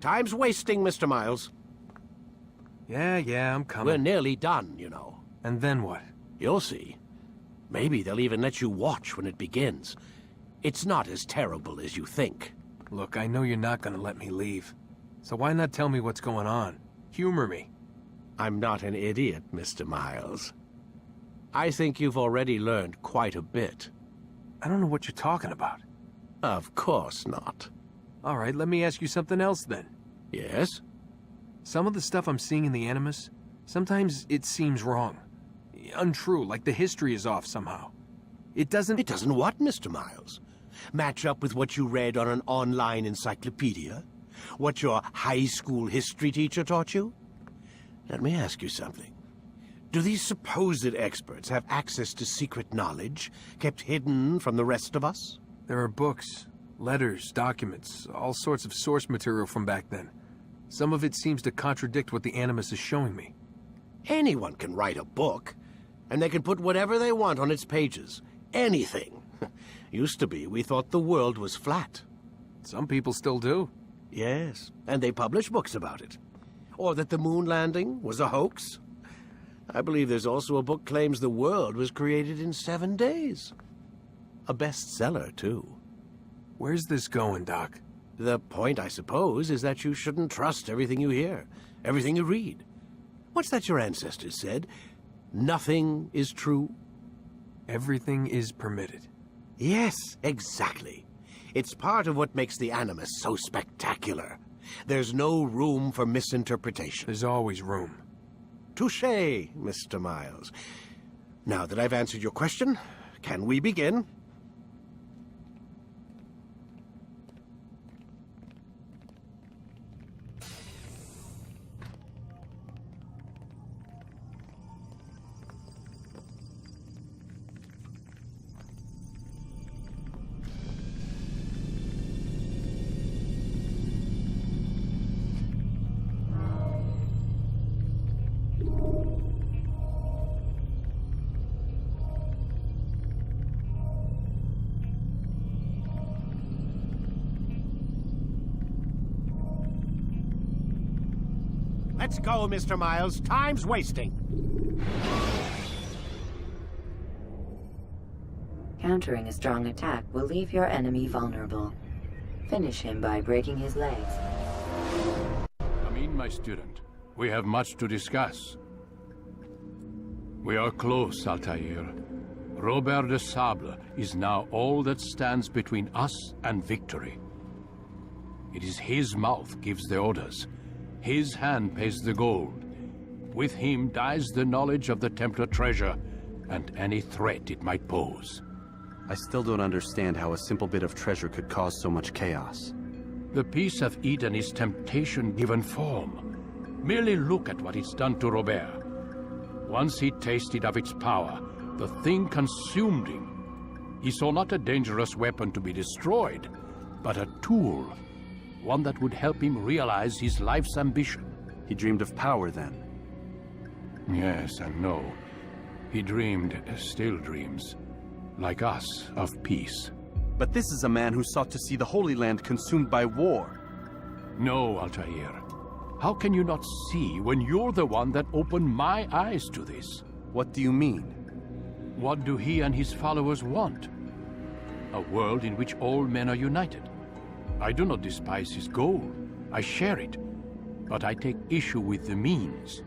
Time's wasting, Mr. Miles. Yeah, I'm coming. We're nearly done, you know. And then what? You'll see. Maybe they'll even let you watch when it begins. It's not as terrible as you think. Look, I know you're not gonna let me leave. So why not tell me what's going on? Humor me. I'm not an idiot, Mr. Miles. I think you've already learned quite a bit. I don't know what you're talking about. Of course not. All right, let me ask you something else then. Yes? Some of the stuff I'm seeing in the Animus, sometimes it seems wrong. Untrue, like the history is off somehow. It doesn't what, Mr. Miles? Match up with what you read on an online encyclopedia? What your high school history teacher taught you? Let me ask you something. Do these supposed experts have access to secret knowledge kept hidden from the rest of us? There are books, letters, documents, all sorts of source material from back then. Some of it seems to contradict what the Animus is showing me. Anyone can write a book, and they can put whatever they want on its pages. Anything. Used to be, we thought the world was flat. Some people still do. Yes, and they publish books about it. Or that the moon landing was a hoax. I believe there's also a book claims the world was created in 7 days. A bestseller, too. Where's this going, Doc? The point, I suppose, is that you shouldn't trust everything you hear, everything you read. What's that your ancestors said? Nothing is true? Everything is permitted. Yes, exactly. It's part of what makes the Animus so spectacular. There's no room for misinterpretation. There's always room. Touché, Mr. Miles. Now that I've answered your question, can we begin? Let's go, Mr. Miles. Time's wasting. Countering a strong attack will leave your enemy vulnerable. Finish him by breaking his legs. Come in, my student. We have much to discuss. We are close, Altair. Robert de Sable is now all that stands between us and victory. It is his mouth gives the orders. His hand pays the gold. With him dies the knowledge of the Templar treasure and any threat it might pose. I still don't understand how a simple bit of treasure could cause so much chaos. The Peace of Eden is temptation given form. Merely look at what it's done to Robert. Once he tasted of its power, the thing consumed him. He saw not a dangerous weapon to be destroyed, but a tool. One that would help him realize his life's ambition. He dreamed of power then? Yes and no. He dreamed, still dreams, like us, of peace. But this is a man who sought to see the Holy Land consumed by war. No, Altair. How can you not see when you're the one that opened my eyes to this? What do you mean? What do he and his followers want? A world in which all men are united. I do not despise his goal. I share it. But I take issue with the means.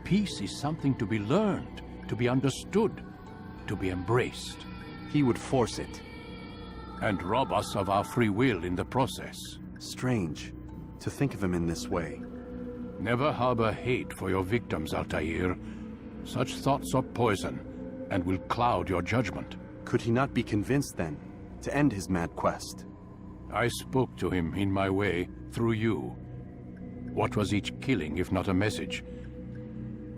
Peace is something to be learned, to be understood, to be embraced. He would force it. And rob us of our free will in the process. Strange, to think of him in this way. Never harbor hate for your victims, Altair. Such thoughts are poison, and will cloud your judgment. Could he not be convinced, then, to end his mad quest? I spoke to him in my way, through you. What was each killing if not a message?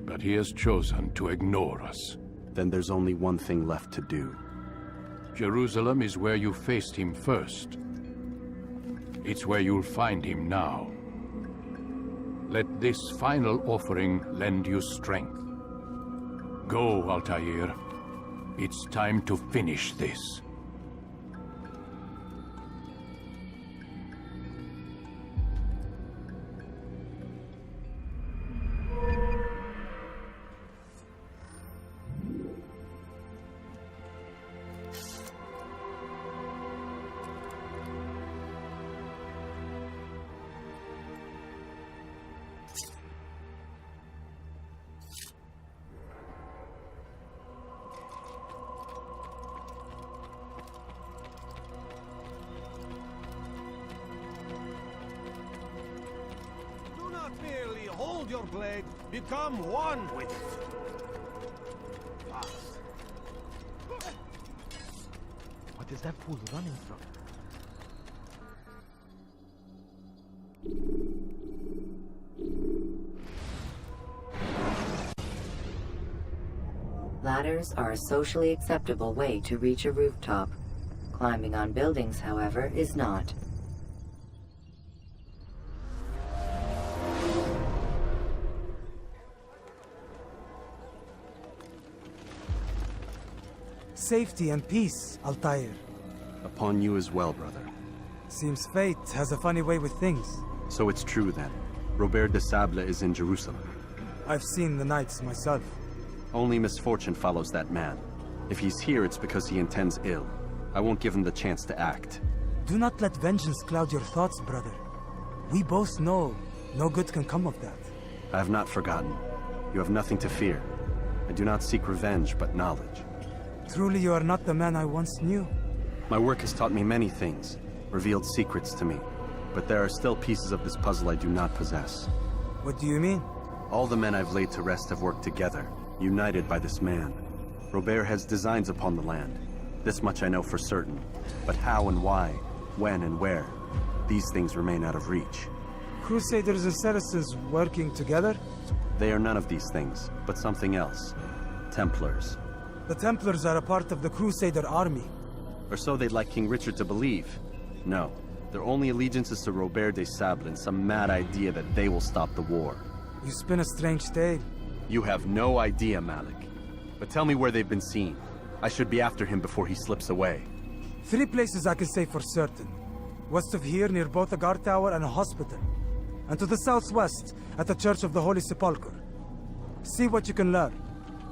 But he has chosen to ignore us. Then there's only one thing left to do. Jerusalem is where you faced him first. It's where you'll find him now. Let this final offering lend you strength. Go, Altair. It's time to finish this. your blade. Become one with it. What is that fool running from? Ladders are a socially acceptable way to reach a rooftop. Climbing on buildings, however, is not. Safety and peace, Altair. Upon you as well, brother. Seems fate has a funny way with things. So it's true then. Robert de Sable is in Jerusalem. I've seen the knights myself. Only misfortune follows that man. If he's here, it's because he intends ill. I won't give him the chance to act. Do not let vengeance cloud your thoughts, brother. We both know no good can come of that. I have not forgotten. You have nothing to fear. I do not seek revenge, but knowledge. Truly you are not the man I once knew. My work has taught me many things, revealed secrets to me. But there are still pieces of this puzzle I do not possess. What do you mean? All the men I've laid to rest have worked together, united by this man. Robert has designs upon the land. This much I know for certain. But how and why, when and where, these things remain out of reach. Crusaders and Saracens working together? They are none of these things, but something else. Templars. The Templars are a part of the Crusader army. Or so they'd like King Richard to believe. No, their only allegiance is to Robert de Sable and some mad idea that they will stop the war. You spin a strange tale. You have no idea, Malik. But tell me where they've been seen. I should be after him before he slips away. 3 places I can say for certain. West of here, near both a guard tower and a hospital. And to the southwest, at the Church of the Holy Sepulchre. See what you can learn.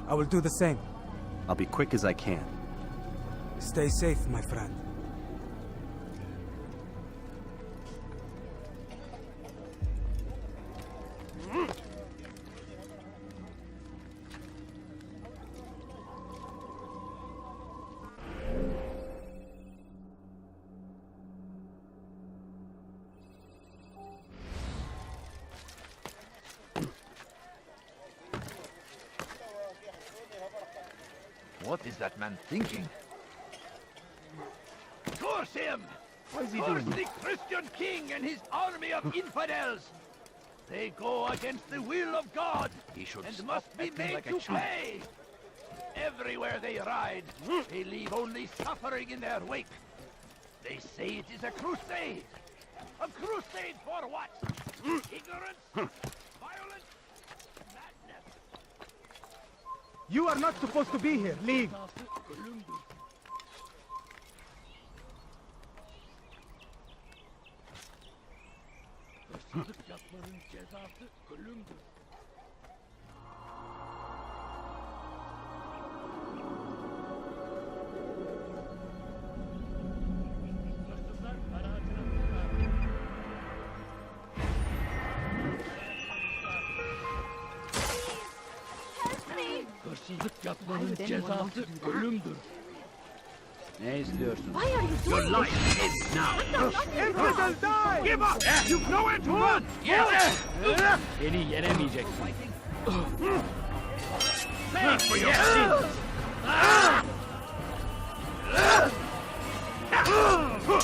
I will do the same. I'll be quick as I can. Stay safe, my friend. What is that man thinking? Curse him! What is he Curse doing? the Christian king and his army of infidels! They go against the will of God He should and stop must be acting made like a to child. pay! Everywhere they ride, they leave only suffering in their wake. They say it is a crusade! A crusade for what? Ignorance? Violence? Madness? You are not supposed to be here. Leave. Hırsızlık yapmanın cezası ölümdür. Hırsızlar aracına Hırsızlık yapmanın cezası ölümdür. Ne istiyorsun? Why are you doing Your life ends now. Give up! You've nowhere to run! Beni yenemeyeceksin. Pay for your sins!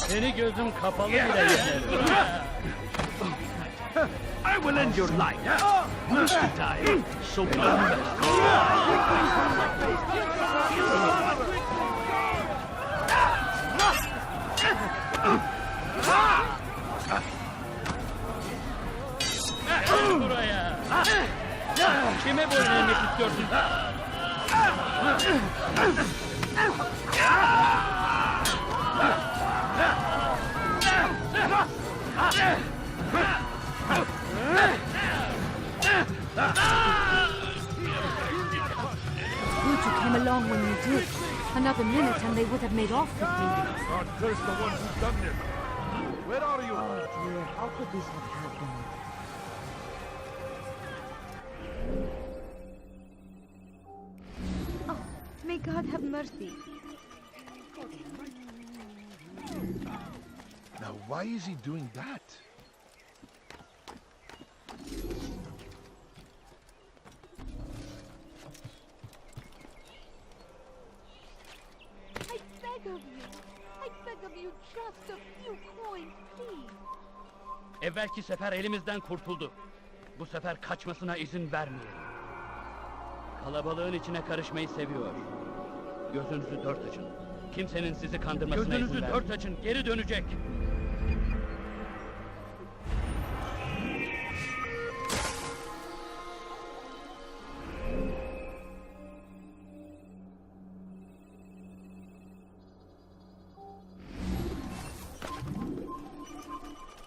Seni gözüm kapalı bile yenerim. I will end your life. Most of the time. So come. Gel buraya. Kime boyun eğmek istiyorsun? Good you came along when you did. Another minute and they would have made off with me. God curse the one who's done this. Where are you? Oh dear, how could this have happened? Oh, may God have mercy. Now, why is he doing that? beg of you. I beg of you just a few coins, please. Evvelki sefer elimizden kurtuldu. Bu sefer kaçmasına izin vermeyelim. Kalabalığın içine karışmayı seviyor. Gözünüzü dört açın. Kimsenin sizi kandırmasına izin vermeyin. Gözünüzü dört açın, geri dönecek.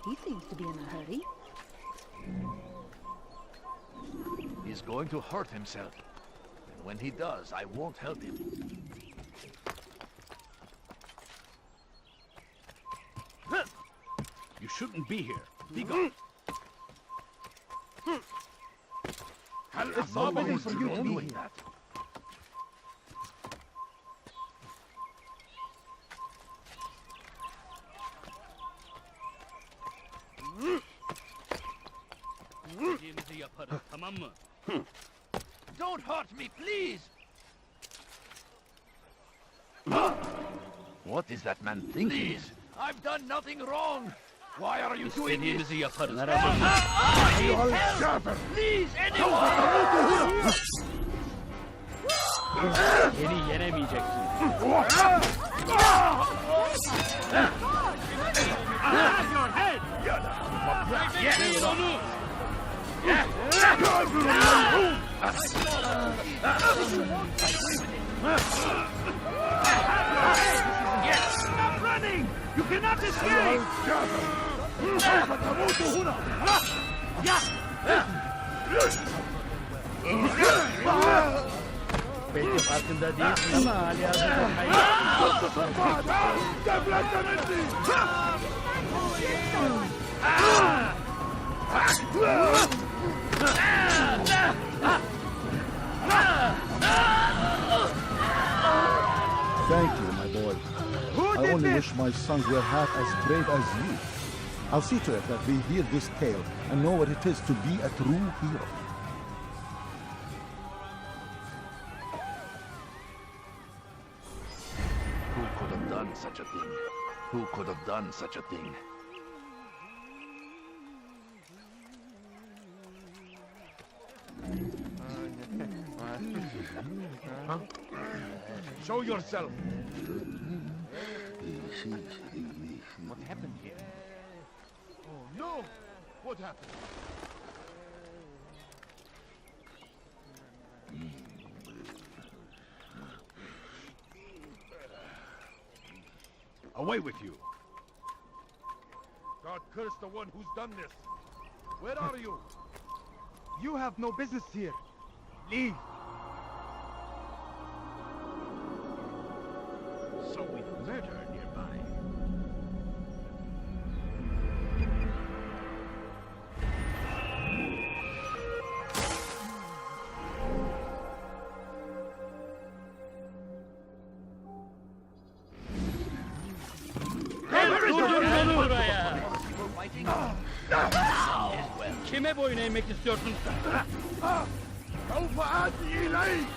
He seems to be in a hurry. He's going to hurt himself. And when he does, I won't help him. You shouldn't be here. Be gone. It's forbidden for you to be here. Dediğimizi yaparız, tamam mı? Don't hurt me, please! What is that man thinking? Please, I've done nothing wrong! Why are you doing this? Dediğimizi yaparız. Help! Please, anyone! Beni yenemeyeceksin. Yes! Onu! Stop running! You cannot escape! Belki farkında değilsin ama hali hazırda Thank you, my boy. I only wish my sons were half as brave as you. I'll see to it that they hear this tale and know what it is to be a true hero. Who could have done such a thing? Who could have done such a thing? Show yourself! What happened here? Oh no! What happened? Away with you! God curse the one who's done this! Where are you? You have no business here. Leave. So with murder nearby. Durdurun onu buraya! Kime boyun eğmek istiyorsun? سوف آتي إليك!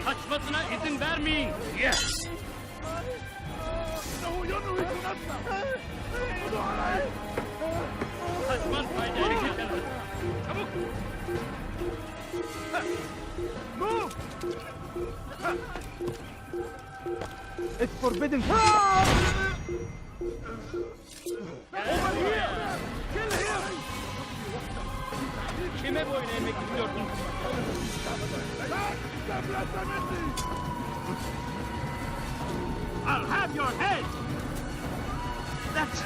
Kaçmasına izin vermeyin! Yes! إنه ينهك نفسه! خذوا علي! Kaçman faydalı getirmez. Çabuk! Move! It's forbidden. Kime boyun eğmek istiyorsun? I'll have your head! That's...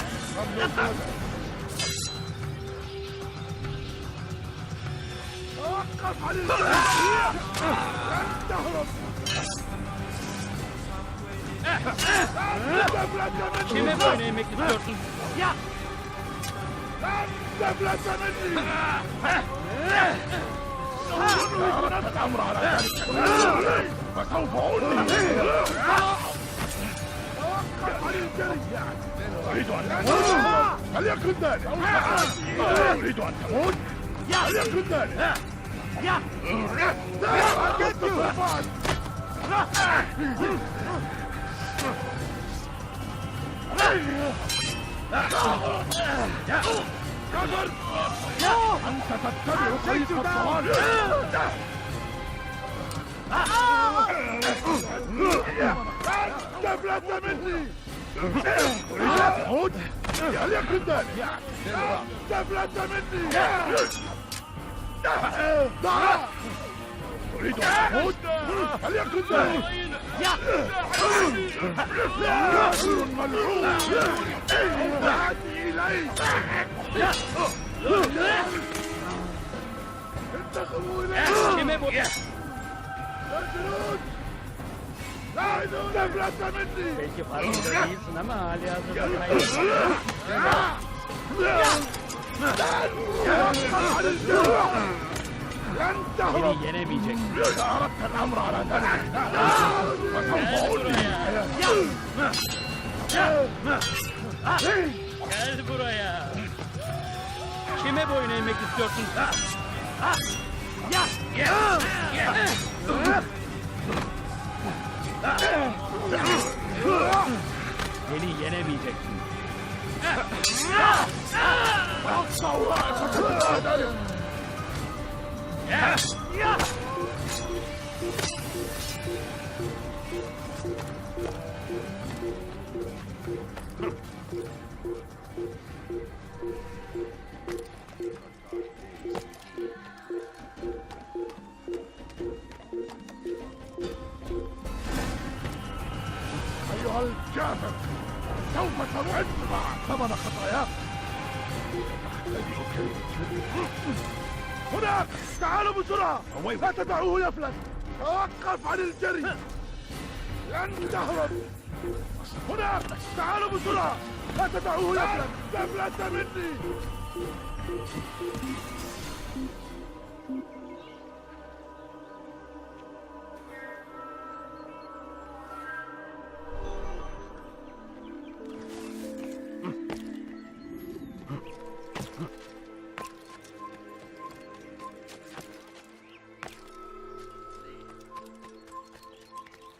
توقف عن الجنة! لن تهرب! Kime boyun eğmek istiyorsun? Ya! لن تفلت مني! أردت الأمر على ذلك فسوف أولي! توقف عن الجري! أريد أن تموت! فليكن ذلك! أريد أن تموت! فليكن ذلك! I'll get you! أنت تتبع طريق الضلال. استفلت مني. تريد أن تعود؟ ليكن ذلك. استفلت مني. تريد أن تعود؟ ليكن ذلك. رجل ملعون. دعني إليك. انتقموا إليك. الجنود لاعدون نفلت مني. Belki farkında değilsin ama hali hazırda kaybettin. عن الجروح لن تهرب. Beni yenemeyeceksin. إذا أردت الأمر على ذلك فتنفعني. Gel buraya. Kime boyun eğmek istiyorsun? Beni yenemeyeceksin. أيها الكافر سوف تدفع ثمن خطاياك. هناك تعالوا بسرعة. لا تدعوه يفلت. توقف عن الجري. لن تهرب. هناك تعالوا بسرعة. لا تدعوه يفلت. يفلت مني.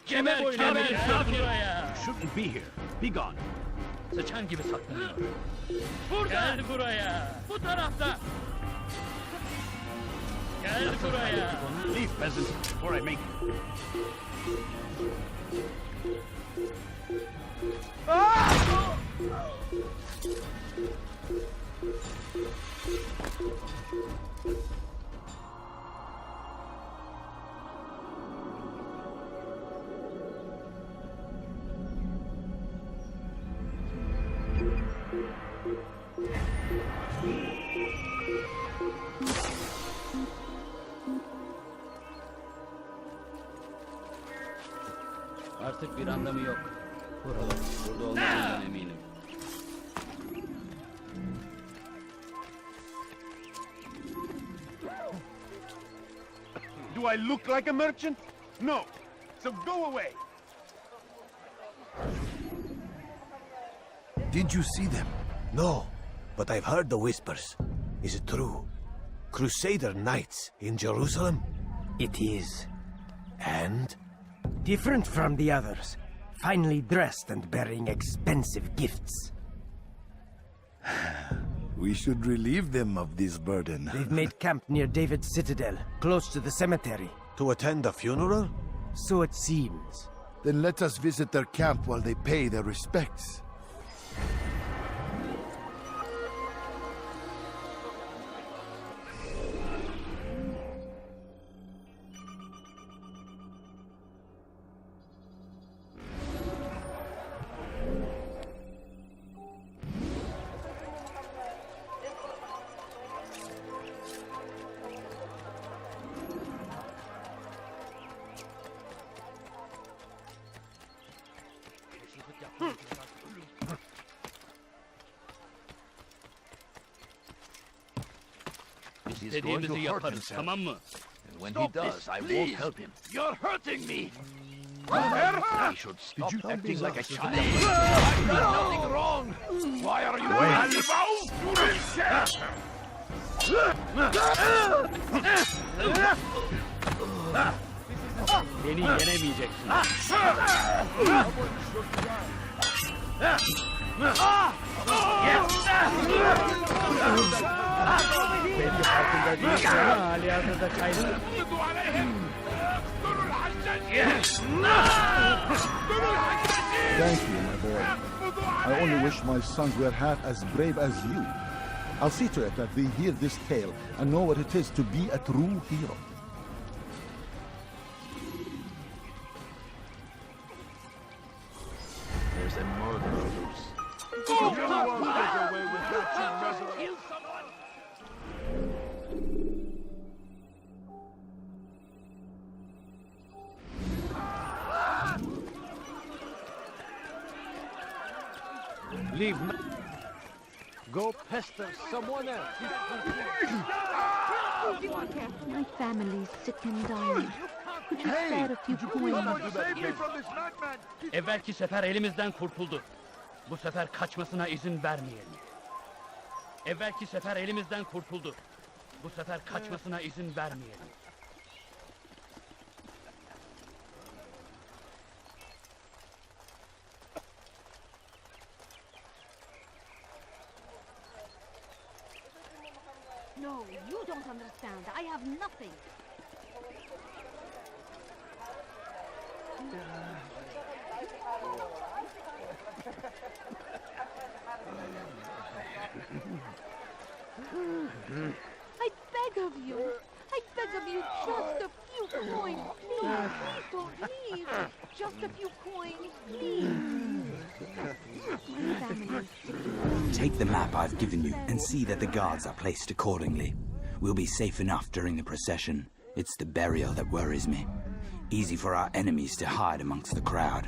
Kime boyun eğmek istiyorsun? Buraya. Shouldn't be here. Be gone. Sıçan gibi saklanıyor. Burada. Gel buraya. Bu tarafta. Gel buraya. Leave, peasant, before I make you. Artık bir anlamı yok. Burada olmadığından eminim. Do I look like a merchant? No. So go away. Did you see them? No, but I've heard the whispers. Is it true? Crusader knights in Jerusalem? It is. And? Different from the others. Finely dressed and bearing expensive gifts. We should relieve them of this burden. They've made camp near David's citadel, close to the cemetery. To attend a funeral? So it seems. Then let us visit their camp while they pay their respects. İstediğimizi yaparız, tamam mı? When he does, I won't help him. You're hurting me. He should stop acting like a child. I've done nothing wrong. Why are you Beni yenemeyeceksin. Belki farkında değilsin ama halihazırda kaybı. Thank you, my boy. I only wish my sons were half as brave as you. I'll see to it that they hear this tale and know what it is to be a true hero. There's a murder loose. Kill someone! Leave. Go pester someone else. My family's sick and dying. Could you spare a few coins? Evvelki sefer elimizden kurtuldu. Bu sefer kaçmasına izin vermeyelim. Evvelki sefer elimizden kurtuldu. Bu sefer kaçmasına izin vermeyelim. No, you don't understand. I have nothing. I beg of you. I beg of you, just a few coins. No, please don't leave. Just a few coins, please. My family is sick. Take the map I've given you and see that the guards are placed accordingly. We'll be safe enough during the procession. It's the burial that worries me. Easy for our enemies to hide amongst the crowd.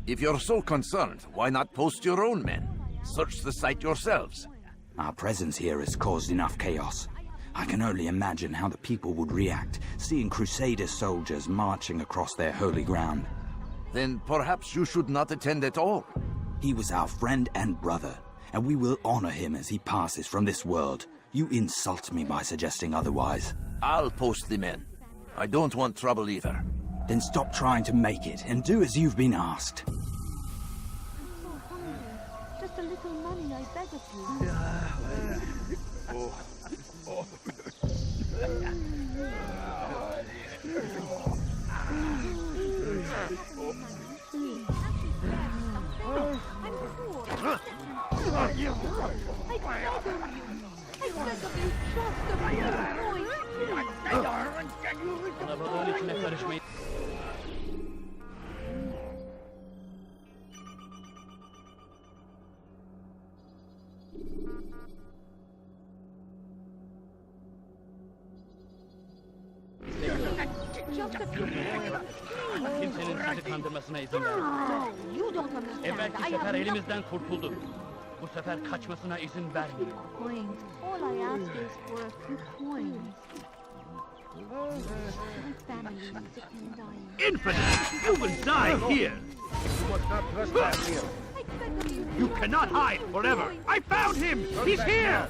If you're so concerned, why not post your own men? Search the site yourselves. Our presence here has caused enough chaos. I can only imagine how the people would react, seeing Crusader soldiers marching across their holy ground. Then perhaps you should not attend at all. He was our friend and brother, and we will honor him as he passes from this world. You insult me by suggesting otherwise. I'll post the men. I don't want trouble either. Then stop trying to make it, and do as you've been asked. I'm so hungry. Just a little money, I beg of you. I'm poor. I beg of you. I beg of you, just a few coins, please. Kalabalığın içine karışmayın. Just a few coins, please. Kimsenin sizi kandırmasına izin vermeyin. No, you don't understand. Evvelki I sefer have elimizden kurtuldu. Bu sefer kaçmasına izin vermeyin. coins. All I ask is for a few coins. My family is sick and dying. Infidel! You will die here! I beg of you. You cannot hide forever! I found him! He's here!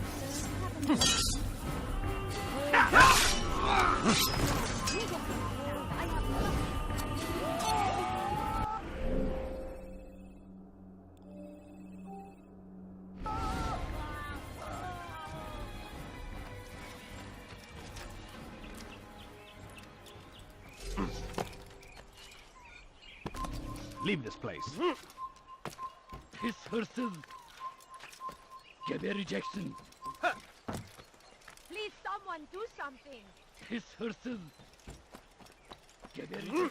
Leave this place. Pis hırsız. Gebereceksin. Please, someone do something. Pis hırsız. Gebereceksin.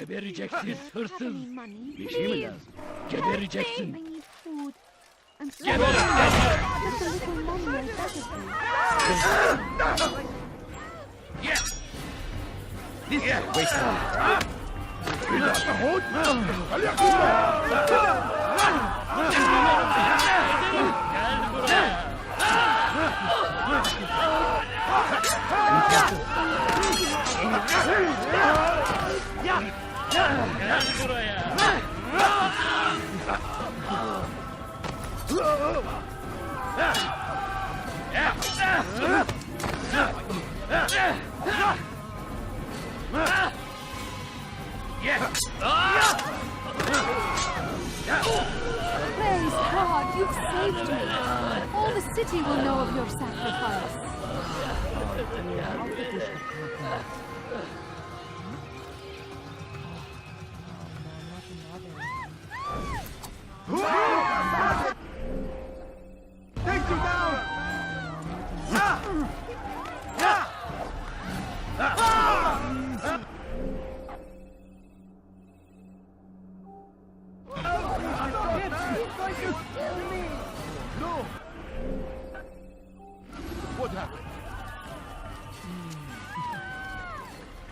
Gebereceksin hırsız. Have any money? Bir şey mi Please. lazım? Gebereceksin. I need food. I'm sorry. Geber! Just a little money, I beg of you. Gel buraya. Gel buraya. Praise God, you've saved me. All the city will know of your sacrifice. What happened?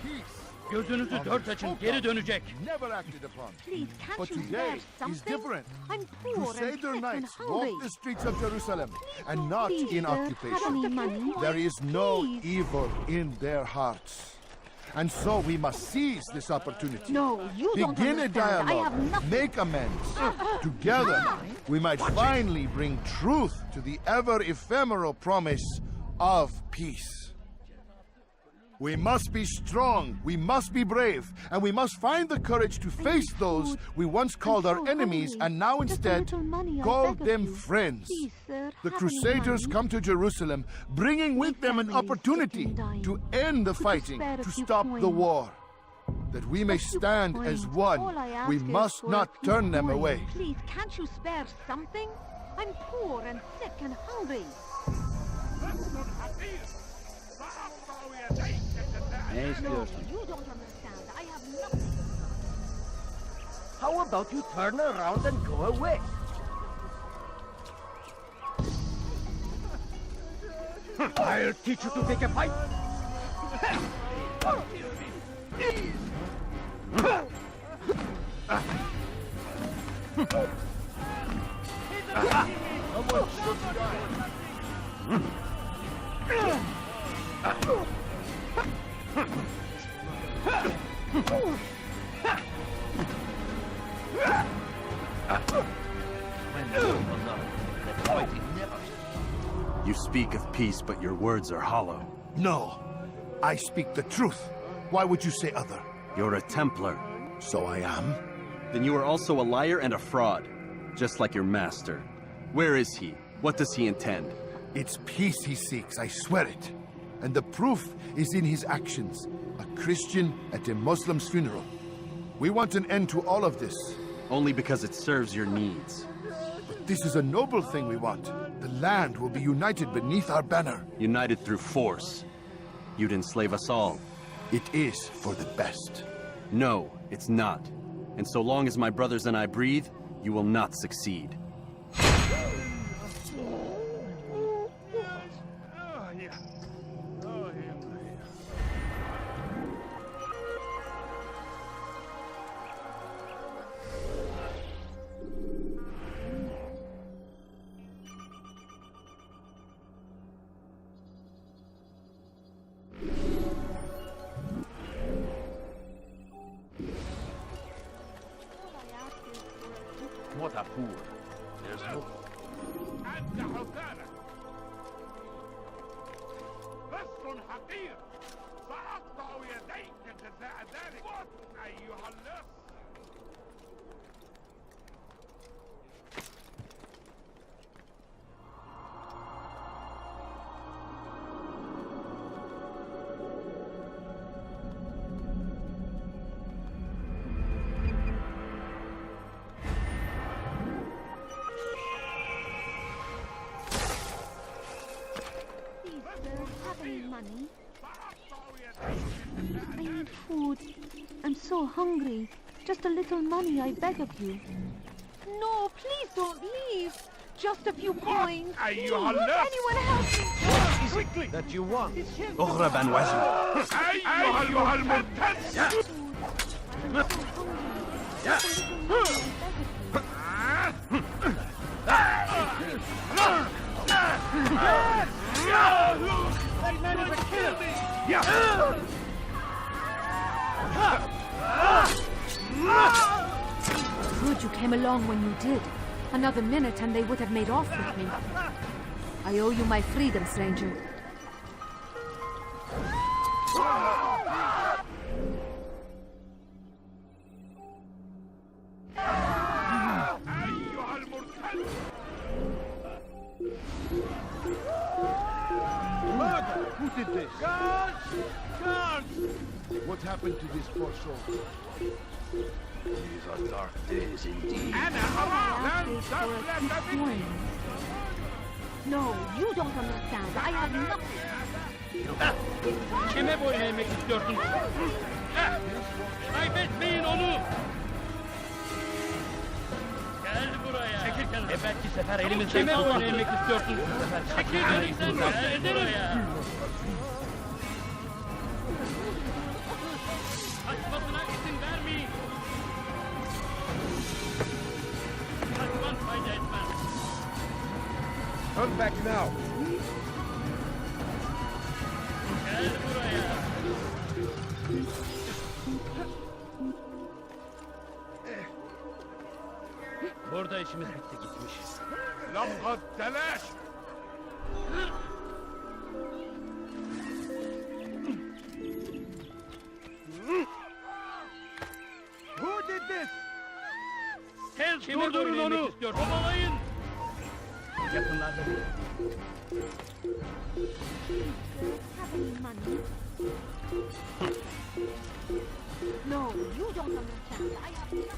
Peace. Gözünüzü dört açın, geri dönecek. Never acted upon. Please, can't But you today bear is something? different. I'm poor and Crusader sick and knights hungry. walk the streets of Jerusalem and not Please, in sir, have occupation. any money? There is no Please. evil in their hearts. And so we must seize this opportunity. No, you don't Begin a understand. I dialogue. have nothing. Make amends. Together, we might finally bring truth to the ever ephemeral promise of peace. We must be strong, we must be brave, and we must find the courage to face those we once called our enemies and now instead call them friends. Please, sir, The have any Crusaders money? come to Jerusalem, bringing with them an families sick opportunity and dying. to end the Could you fighting, spare a to few stop the coins? war. That we may A few stand coins. as one, All I ask we is must for a not few turn them coins. away. Please, can't you spare something? I'm poor and sick and hungry. Ne No, istiyorsun? you don't understand. I have nothing. How about you turn around and go away? I'll teach you to pick a fight. You speak of peace, but your words are hollow. No, I speak the truth. Why would you say other? You're a Templar. So I am. Then you are also a liar and a fraud, just like your master. Where is he? What does he intend? It's peace he seeks, I swear it. And the proof is in his actions. A Christian at a Muslim's funeral. We want an end to all of this. Only because it serves your needs. But this is a noble thing we want. The land will be united beneath our banner. United through force. You'd enslave us all. It is for the best. No, it's not. And so long as my brothers and I breathe, you will not succeed. What a fool. There's no... أنت حسانك. لص حقير. سأقطع يديك جزاء ذلك. أيها اللص. Please, sir, have any money? I need food. I'm so hungry. Just a little money, I beg of you. No, please don't leave. Just a few coins. Please, anyone help me? Quickly! That you want. أغرب عن وزن. أيها المرتد! That man is a killer! Good you came along when you did. Another minute and they would have made off with me. I owe you my freedom, stranger. Who did this? Guards! Guards! What happened to this poor soul? These are dark days indeed. No, you don't understand. I have nothing. Kime boyun eğmek istiyorsunuz? Kaybetmeyin onu! Gel buraya! Çekil kenara! Belki sefer elimizden kime boyun eğmek istiyorsunuz? Çekil önümden! Gel buraya! Kaçmasına izin vermeyin! Kaçman fayda etmez! Turn back now! Gel buraya! Burada işimiz bitti gitmiş. لقد تلاش! Who did this? Kime boyun eğmek istiyor? Kovalayın! Yakınlarda bir. Have any money? No, you don't understand. I have nothing.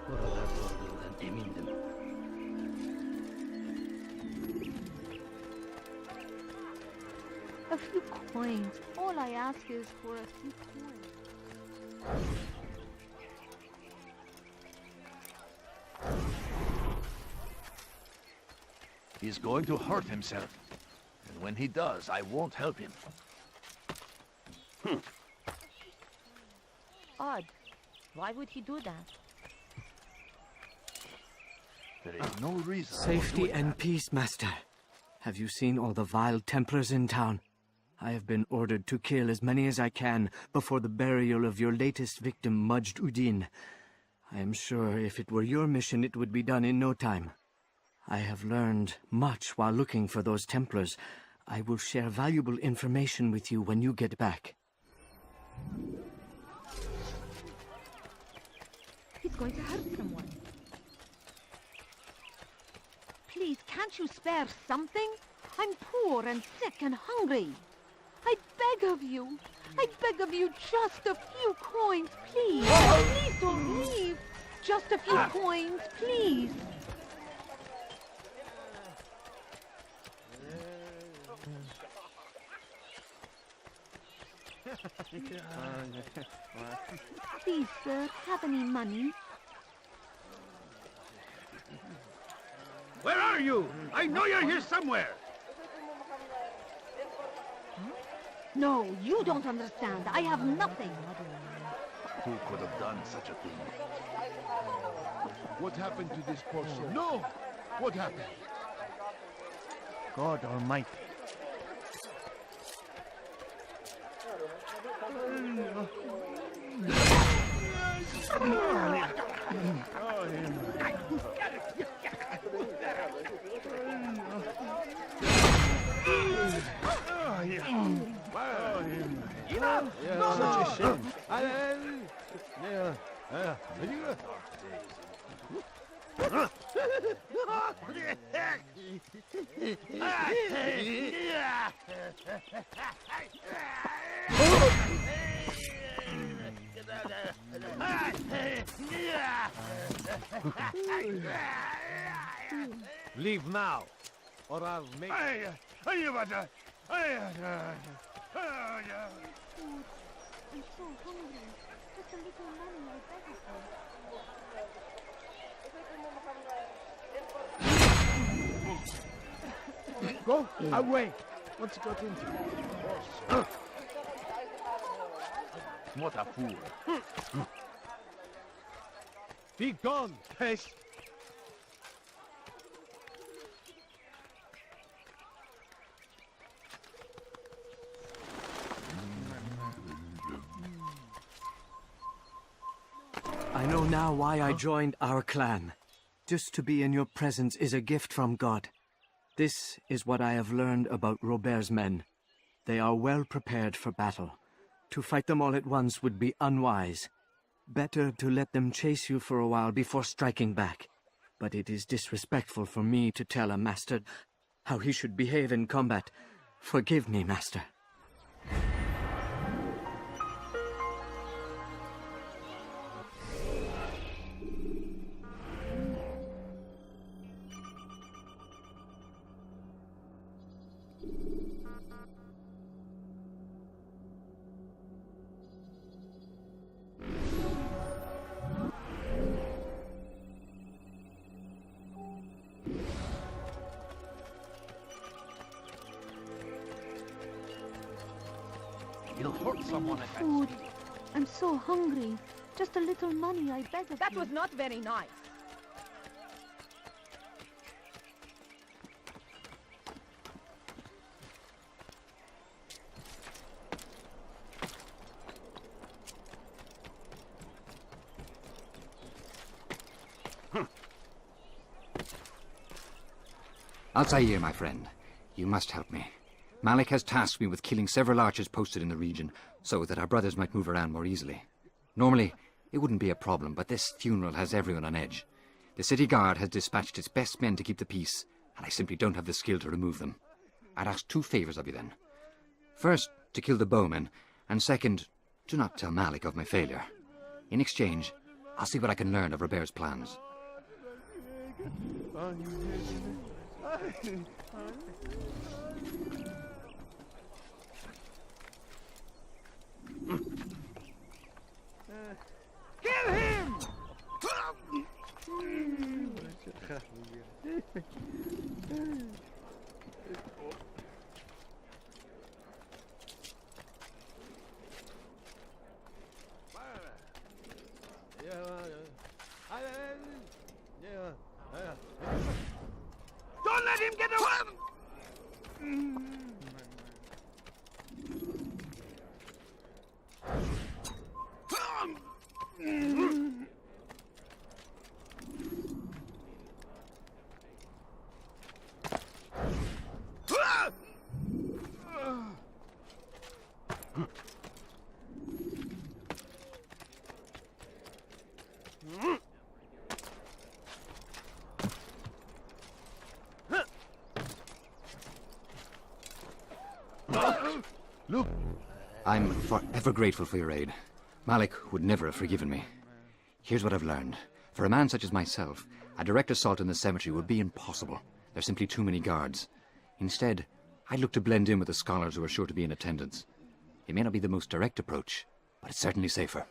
Buralarda olduğundan emindim. A few coins. All I ask is for a few coins. He's going to hurt himself. And when he does, I won't help him. Odd. Why would he do that? There is no reason. Safety and peace, Master. Have you seen all the vile Templars in town? I have been ordered to kill as many as I can before the burial of your latest victim, Majd Udin. I am sure if it were your mission, it would be done in no time. I have learned much while looking for those Templars. I will share valuable information with you when you get back. He's going to hurt someone. Please, can't you spare something? I'm poor and sick and hungry. I beg of you. I beg of you, just a few coins, please. Please don't leave. Just a few coins, please. Please, sir, have any money? Where are you? I know you're here somewhere. No, you don't understand. I have nothing. Who could have done such a thing? What happened to this poor soul? No! What happened? God Almighty. Such a shame. Leave now, or I'll make... Food. I'm so hungry. Just a little money, I beg of you. Go away. What's got into you? What a fool. Be gone, pest. I know now why I joined our clan. Just to be in your presence is a gift from God. This is what I have learned about Robert's men. They are well prepared for battle. To fight them all at once would be unwise. Better to let them chase you for a while before striking back. But it is disrespectful for me to tell a master how he should behave in combat. Forgive me, master. You'll hurt someone at that Food. speed. I'm so hungry. Just a little money, I beg of you. That was not very nice. Altair, my friend, you must help me. Malik has tasked me with killing several archers posted in the region, so that our brothers might move around more easily. Normally, it wouldn't be a problem, but this funeral has everyone on edge. The city guard has dispatched its best men to keep the peace, and I simply don't have the skill to remove them. I'd ask 2 favors of you then. First, to kill the bowmen, and second, do not tell Malik of my failure. In exchange, I'll see what I can learn of Robert's plans. Kill him! Don't let him get away! Look! I'm forever grateful for your aid. Malik would never have forgiven me. Here's what I've learned. For a man such as myself, a direct assault in the cemetery would be impossible. There's simply too many guards. Instead, I'd look to blend in with the scholars who are sure to be in attendance. It may not be the most direct approach, but it's certainly safer.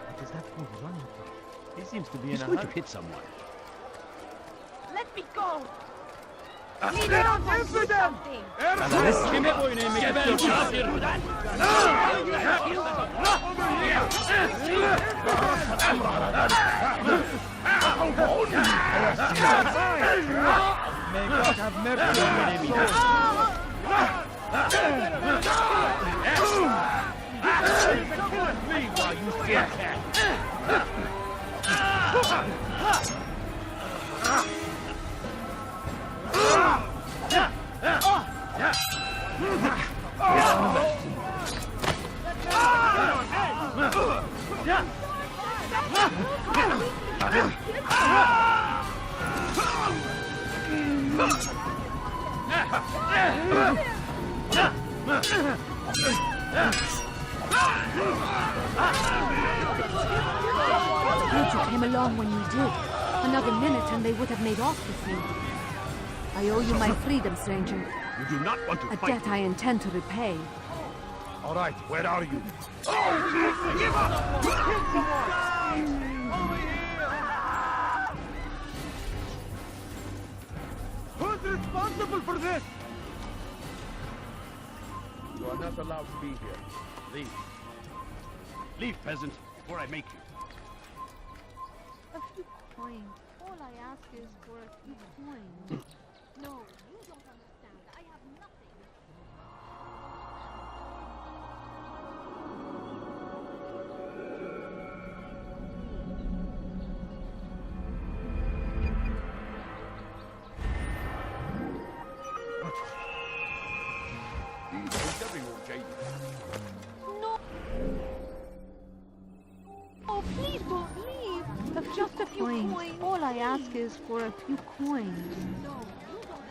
What is that fool running for? He seems to be He's in a going to hurry. hit someone. Let me go! Lead on into them! Kime boyun eğmek istiyorsun? May God have mercy on my soul. Leave while you still can. Glad you came along when you did. Another minute and they would have made off with you. I owe you my freedom, stranger. You do not want to A fight. debt I intend to repay. All right, where are you? Who's responsible for this? You are not allowed to be here. Leave. Leave, peasant, before I make you. A few coins. All I ask is for a few coins. No, you don't understand. I have nothing. No. Oh, please don't leave. Just a few coins. All I ask is for a few coins. No, you don't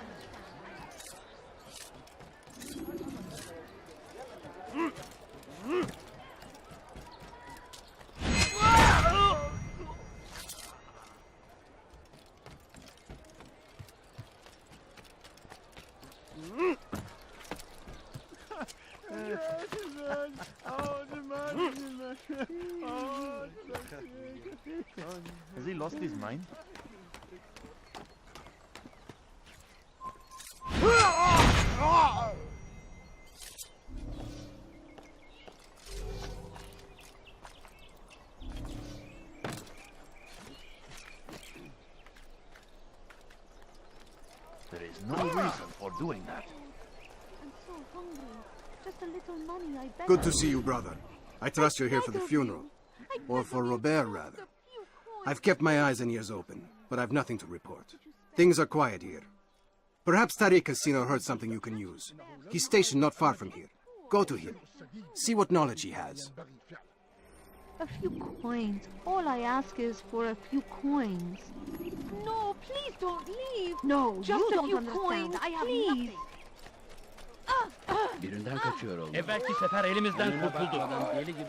Has he lost his mind? There is no reason for doing that. I'm so hungry. Just a little money, I beg. Good to see you, brother. I trust you're here for the funeral. Or for Robert, rather. I've kept my eyes and ears open, but I've nothing to report. Things are quiet here. Perhaps Tariq has seen or heard something you can use. He's stationed not far from here. Go to him. See what knowledge he has. A few coins. All I ask is for a few coins. No, please don't leave. No, just you a don't few understand. coins. I have please. Birinden kaçıyor oğlum. Evvelki sefer elimizden kurtuldu.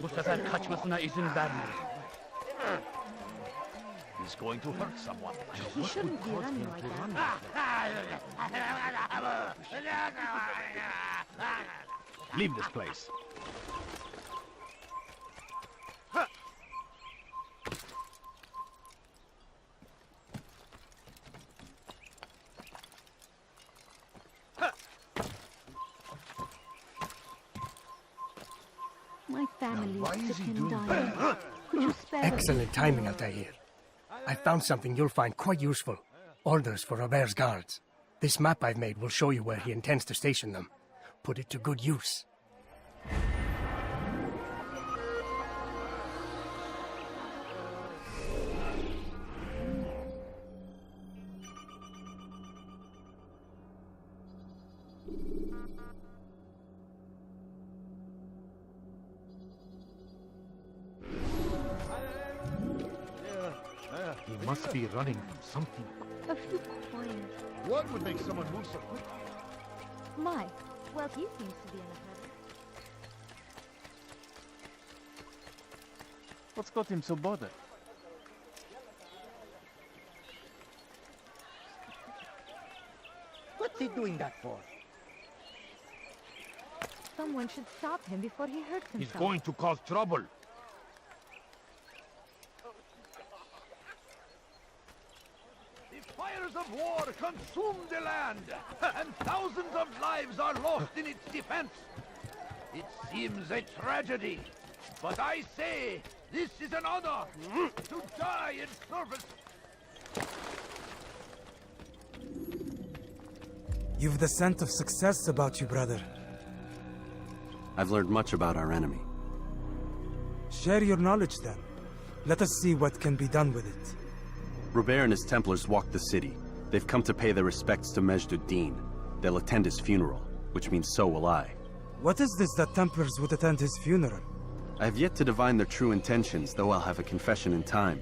Bu sefer kaçmasına izin vermeyiz. He's going to hurt someone. He shouldn't be running like that. Leave this place. My family is sick and dying. Could you spare Excellent timing, Altair. I found something you'll find quite useful. Orders for Robert's guards. This map I've made will show you where he intends to station them. Put it to good use. He must be running from something. a few coins? What would make someone move so quick? My, well, he seems to be in a hurry. What's got him so bothered? What's he doing that for? Someone should stop him before he hurts himself. He's going to cause trouble. The fires of war consume the land, and thousands of lives are lost in its defense. It seems a tragedy, but I say this is an honor to die in service. You've the scent of success about you, brother. I've learned much about our enemy. Share your knowledge then. Let us see what can be done with it. Robert and his Templars walked the city. They've come to pay their respects to Majd ud-Din. They'll attend his funeral. which means so will I. What is this that Templars would attend his funeral? I have yet to divine their true intentions, though I'll have a confession in time.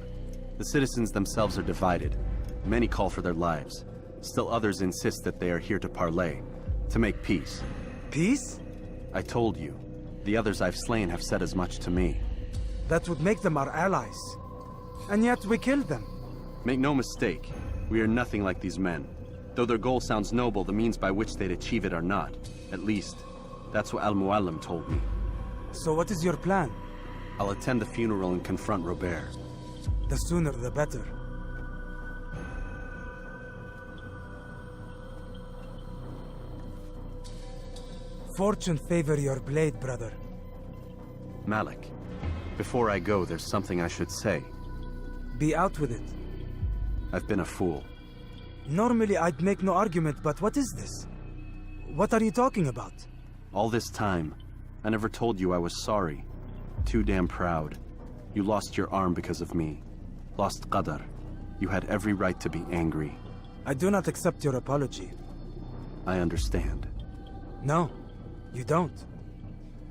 The citizens themselves are divided. Many call for their lives. Still others insist that they are here to parley, to make peace. Peace? I told you. The others I've slain have said as much to me. That would make them our allies. And yet we killed them. Make no mistake, we are nothing like these men. Though their goal sounds noble, the means by which they'd achieve it are not. At least, that's what Al-Muallim told me. So what is your plan? I'll attend the funeral and confront Robert. The sooner the better. Fortune favor your blade, brother. Malik, before I go, there's something I should say. Be out with it. I've been a fool. Normally I'd make no argument, but what is this? What are you talking about? All this time, I never told you I was sorry. Too damn proud. You lost your arm because of me. Lost Qadar. You had every right to be angry. I do not accept your apology. I understand. No, you don't.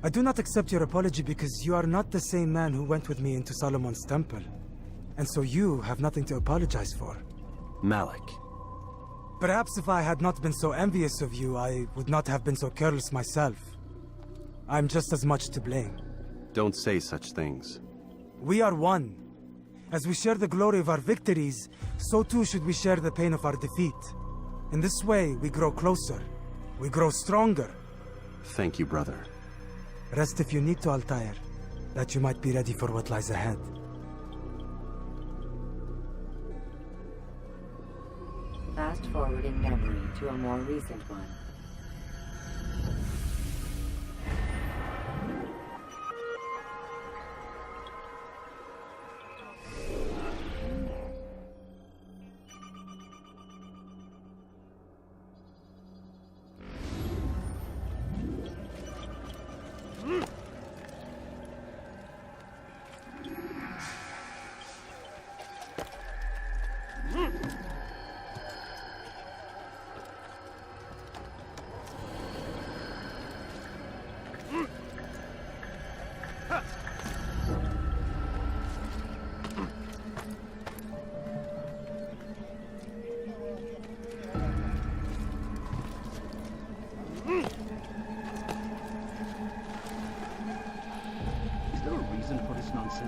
I do not accept your apology because you are not the same man who went with me into Solomon's temple. And so you have nothing to apologize for. Malik. Perhaps if I had not been so envious of you, I would not have been so careless myself. I'm just as much to blame. Don't say such things. We are one. As we share the glory of our victories, so too should we share the pain of our defeat. In this way, we grow closer. We grow stronger. Thank you, brother. Rest if you need to, Altair, that you might be ready for what lies ahead. Fast forwarding memory to a more recent one.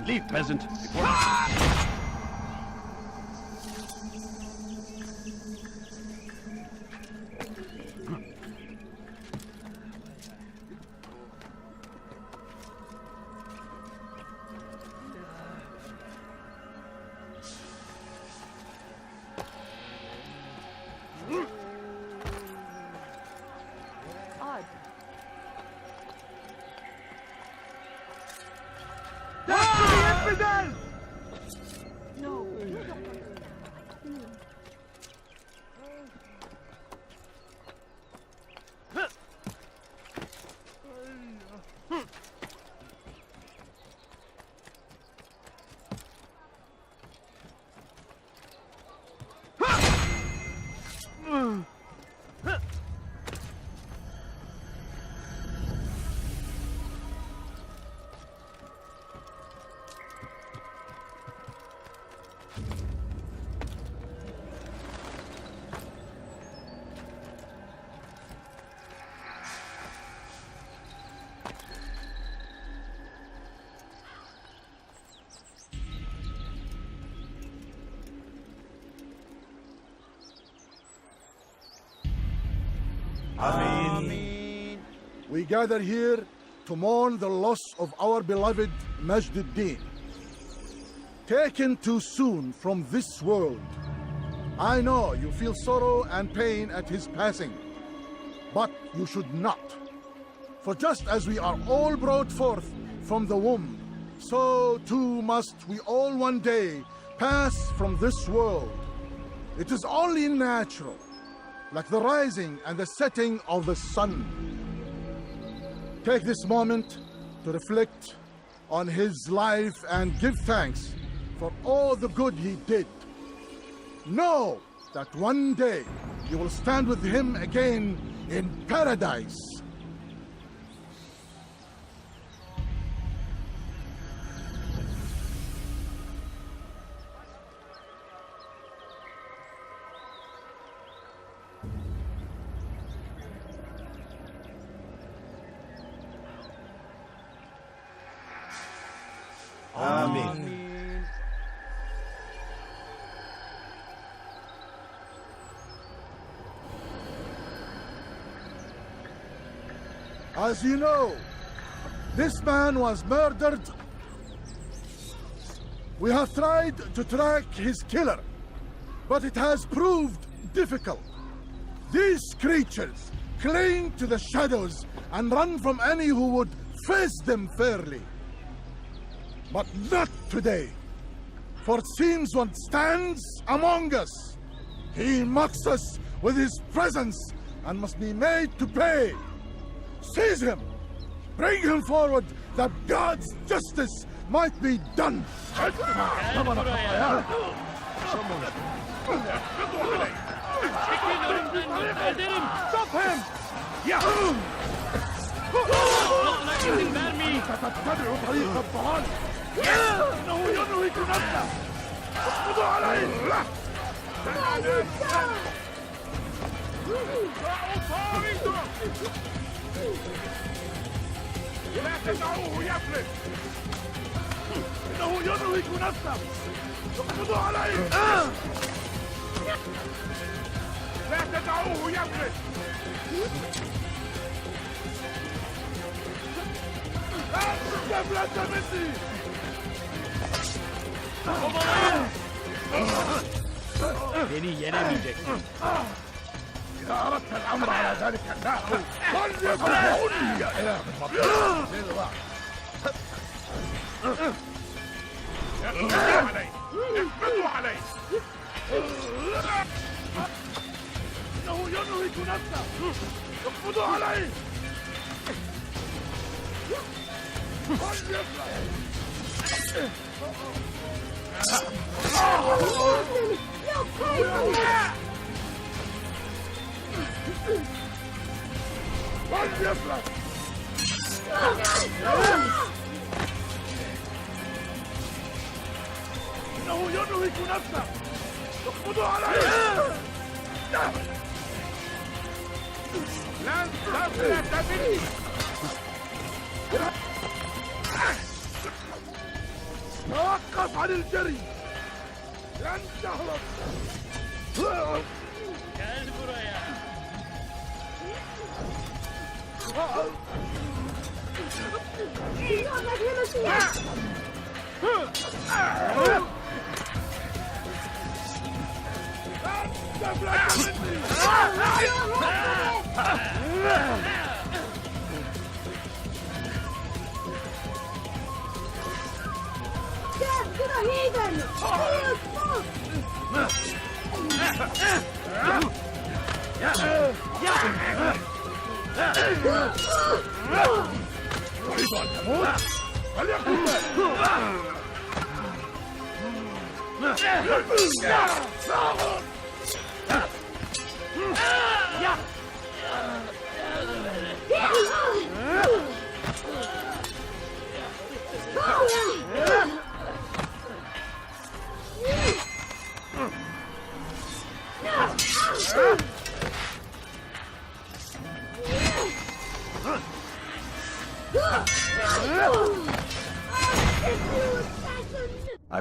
Leave, peasant. Odd. No, you don't understand. Ameen. We gather here to mourn the loss of our beloved Majd-ud-Din. Taken too soon from this world. I know you feel sorrow and pain at his passing, but you should not. For just as we are all brought forth from the womb, so too must we all one day pass from this world. It is only natural, like the rising and the setting of the sun. Take this moment to reflect on his life and give thanks for all the good he did. Know that one day you will stand with him again in paradise. Amen. As you know, this man was murdered. We have tried to track his killer, but it has proved difficult. These creatures cling to the shadows and run from any who would face them fairly. But not today, for it seems one stands among us. He mocks us with his presence and must be made to pay. Seize him! Bring him forward that God's justice might be done! Stop him! Yeah! إذن برمي تتبع طريق الضلال إنه ينهك نفسه اقبضوا عليه لا تدعوه يفلت إنه ينهك نفسه اقبضوا عليه لا تدعوه يفلت Deflete مني Beni yenemeyeceksin. إذا أردت الأمر على ذلك النحو فليكن يا إله المطلوب اقبضوا عليه إنه ينهك نفسه اقبضوا عليه إنه ينهك نفسه اقبضوا عليه لن تفلت مني توقف عن الجري لن تهرب Gel buraya. تريد أن تموت؟ فليكن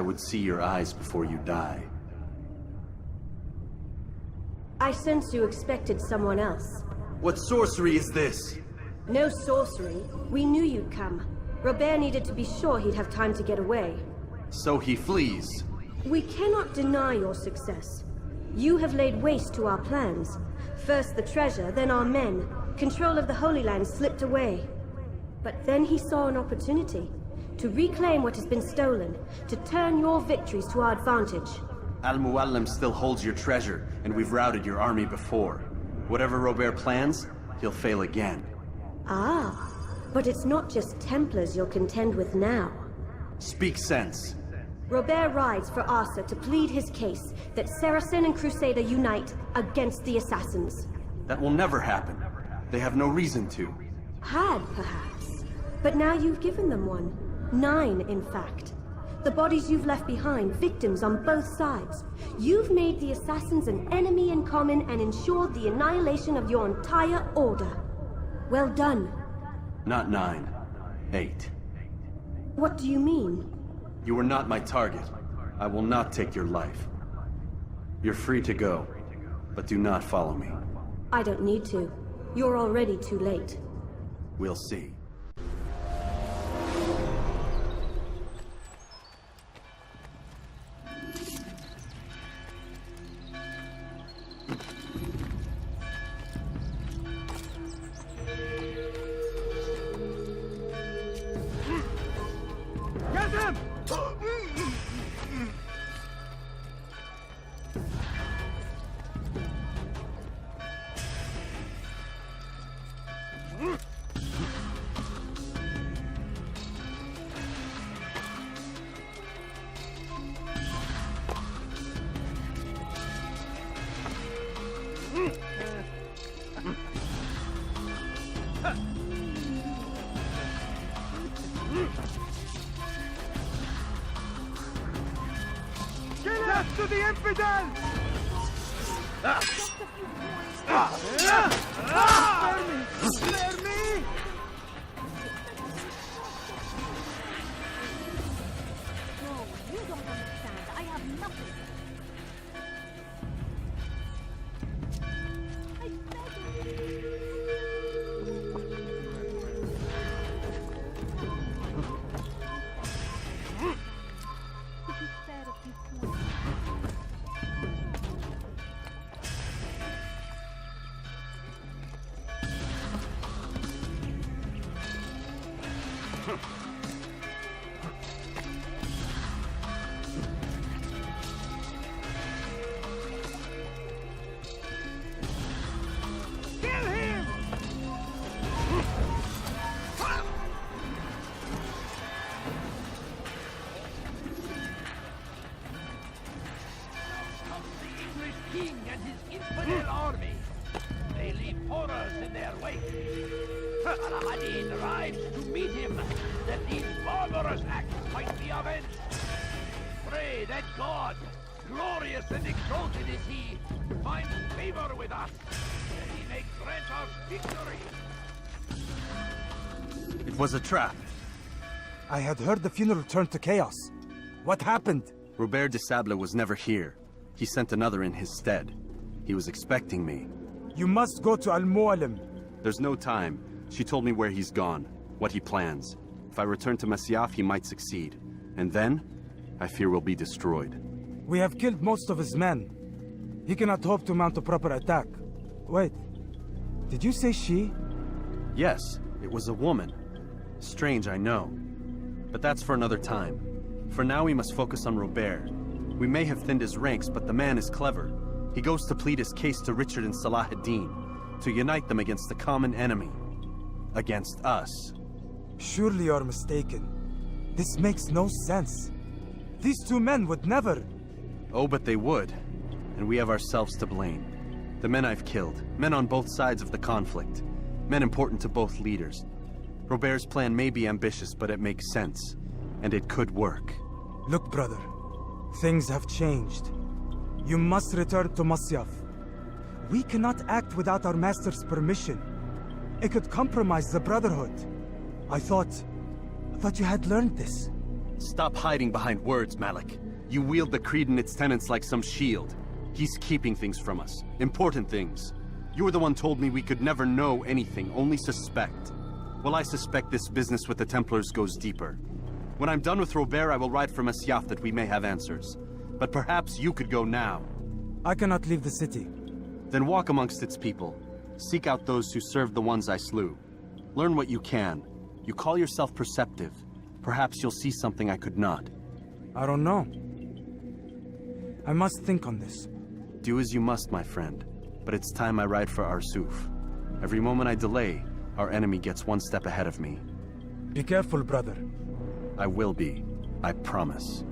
I would see your eyes before you die. I sense you expected someone else. What sorcery is this? No sorcery. We knew you'd come. Robert needed to be sure he'd have time to get away. So he flees. We cannot deny your success. You have laid waste to our plans. First the treasure, then our men. Control of the Holy Land slipped away. But then he saw an opportunity to reclaim what has been stolen, to turn your victories to our advantage. Al-Muallim still holds your treasure, and we've routed your army before. Whatever Robert plans, he'll fail again. Ah, but it's not just Templars you'll contend with now. Speak sense. Robert rides for Arthur to plead his case that Saracen and Crusader unite against the Assassins. That will never happen. They have no reason to. Had, perhaps. But now you've given them one. 9, in fact. The bodies you've left behind, victims on both sides. You've made the assassins an enemy in common and ensured the annihilation of your entire order. Well done. Not 9. 8. What do you mean? You were not my target. I will not take your life. You're free to go, but do not follow me. I don't need to. You're already too late. We'll see. Get him! Death to the infidels! Spare me! No, you don't understand. I have nothing. I beg of you. Could you spare a few points? Kill him! Comes the English king and his infidel army. They leave horrors in their wake. Al-Hadid arrives to meet him, that these barbarous acts might be avenged. Pray that God, glorious and exalted is he, finds favor with us, that he may grant us victory. It was a trap. I had heard the funeral turned to chaos. What happened? Robert de Sable was never here. He sent another in his stead. He was expecting me. You must go to Al-Mualim. There's no time. She told me where he's gone, what he plans. If I return to Masyaf, he might succeed. And then, I fear we'll be destroyed. We have killed most of his men. He cannot hope to mount a proper attack. Wait, did you say she? Yes, it was a woman. Strange, I know. But that's for another time. For now, we must focus on Robert. We may have thinned his ranks, but the man is clever. He goes to plead his case to Richard and Salah ad-Din, to unite them against the common enemy. Against us. Surely you're mistaken. This makes no sense. These two men would never... Oh, but they would. And we have ourselves to blame. The men I've killed, men on both sides of the conflict, men important to both leaders. Robert's plan may be ambitious, but it makes sense. And it could work. Look, brother. Things have changed. You must return to Masyaf. We cannot act without our master's permission. It could compromise the Brotherhood. I thought you had learned this. Stop hiding behind words, Malik. You wield the creed and its tenets like some shield. He's keeping things from us. Important things. You were the one told me we could never know anything, only suspect. Well, I suspect this business with the Templars goes deeper. When I'm done with Robert, I will ride for Masyaf that we may have answers. But perhaps you could go now. I cannot leave the city. Then walk amongst its people. Seek out those who served the ones I slew. Learn what you can. You call yourself perceptive. Perhaps you'll see something I could not. I don't know. I must think on this. Do as you must, my friend. But it's time I ride for Arsuf. Every moment I delay, our enemy gets one step ahead of me. Be careful, brother. I will be. I promise.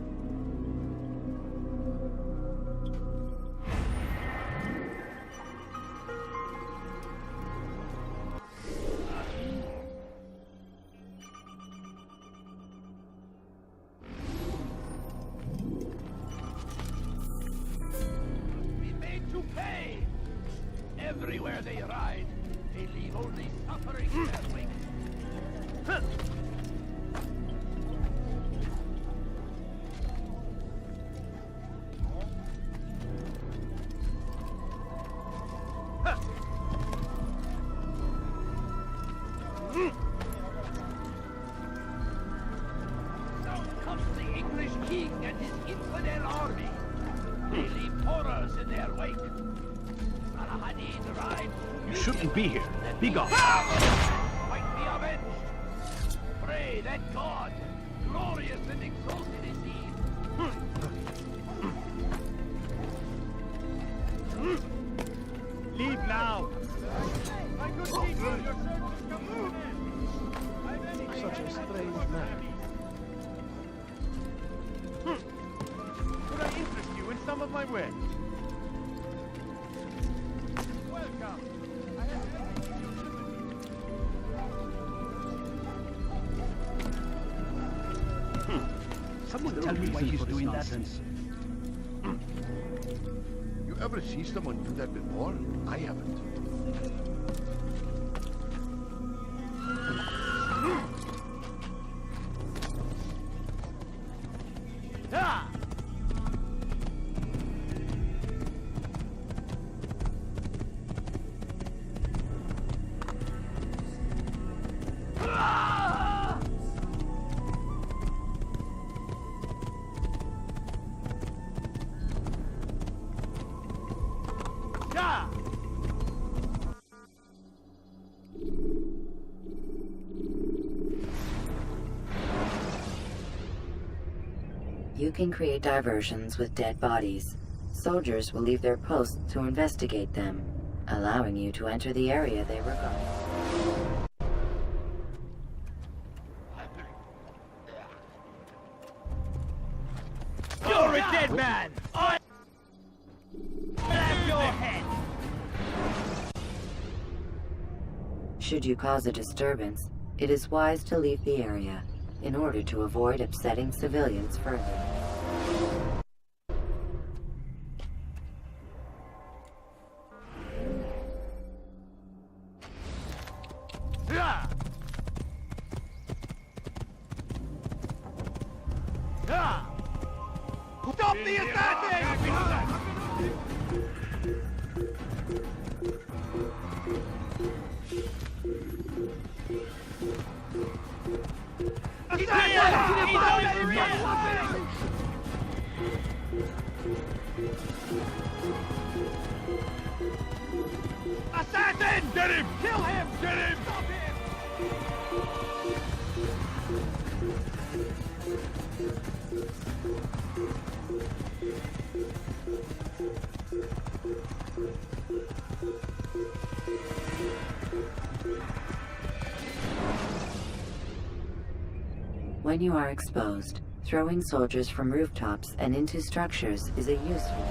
suffering in their wake. So comes the English king and his infidel army. They leave horrors in their wake. Salahadin rides. You shouldn't be here. Be gone. Might be avenged. Pray that God, glorious and exalted is he. Leave now! My good people, your service come to an end. Such a strange man. Could I interest you in some of my work? Welcome. I have everything your sympathy. Someone tell me why he's doing that. You ever see someone do that before? I haven't. You can create diversions with dead bodies. Soldiers will leave their posts to investigate them, allowing you to enter the area they were going. You're a dead man! I have your head! Should you cause a disturbance, it is wise to leave the area in order to avoid upsetting civilians further. Stop the assassin! Assassin! Get him! Kill him! Get him! Stop him! When you are exposed, throwing soldiers from rooftops and into structures is a useful.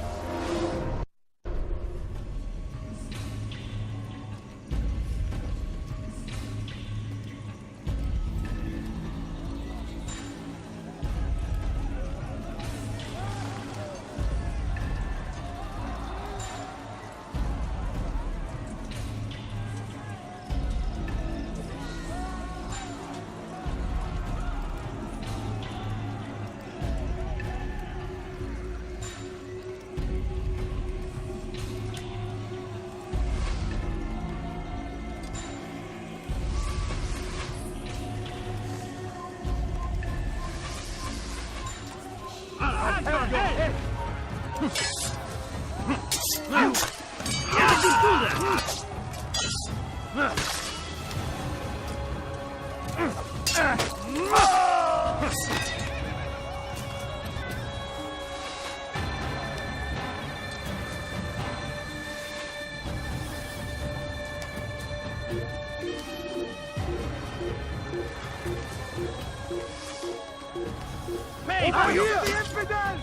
Pay for you! The infidel!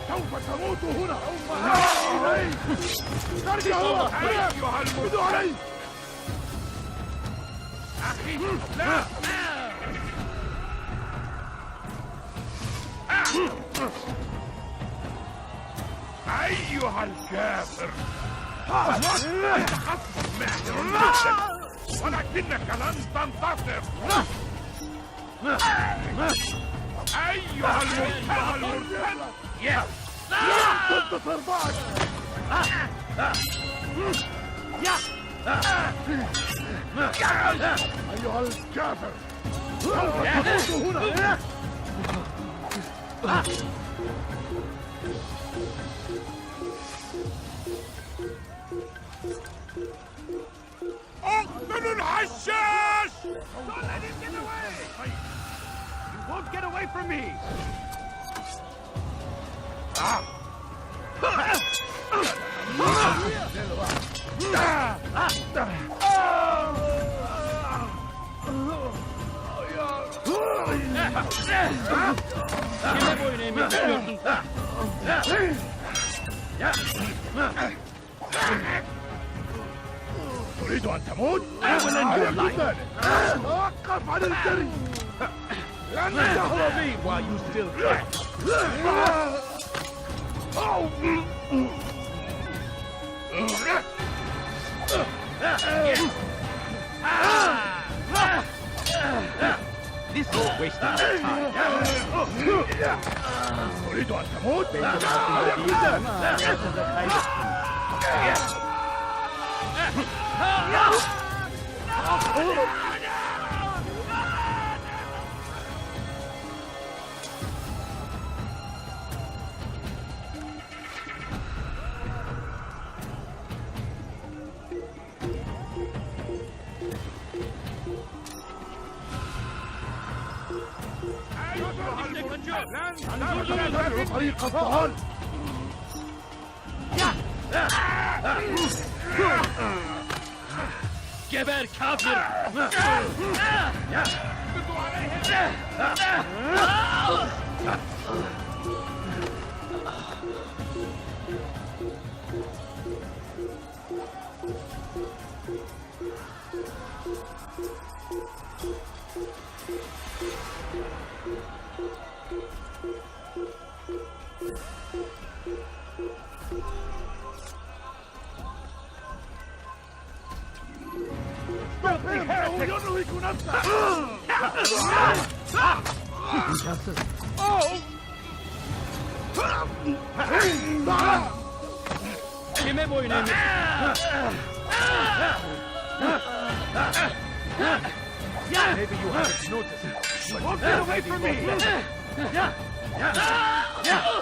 سوف تموت هنا! ارجع هو! أيها المدعو علي! أخي لا! أيها الكافر! ولكنك لن تنتصر. أيها المرتد. لن تنتصر بعد. أيها الكافر. سوف تموت هنا. أقتل الحشاش! Don't let him get away! You won't get away from me! Kime boyun eğmek istiyorsun sen? تريد أن تموت؟ I will end your life. توقف عن الجري. لن تهربي while you still can. This is wasting your time. تريد أن تموت؟ طريق الطهر. Geber kafir! ينهك نفسه. Kime boyun eğmek? Maybe you haven't noticed. You won't get away from me.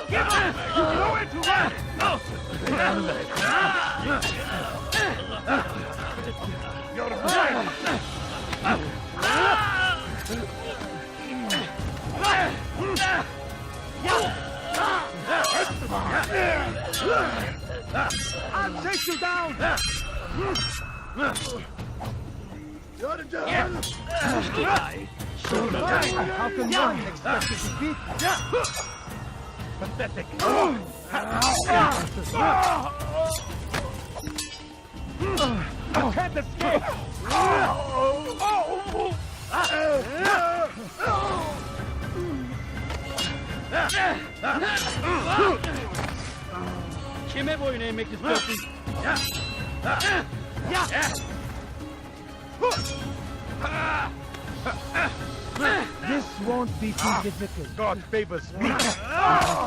Give up! Nowhere to run! You're mine! I'll take you down! You're in jail! How can one expect to defeat? Pathetic! I can't escape! Kime boyun eğmek istiyorsun? This won't be too difficult. God favors me.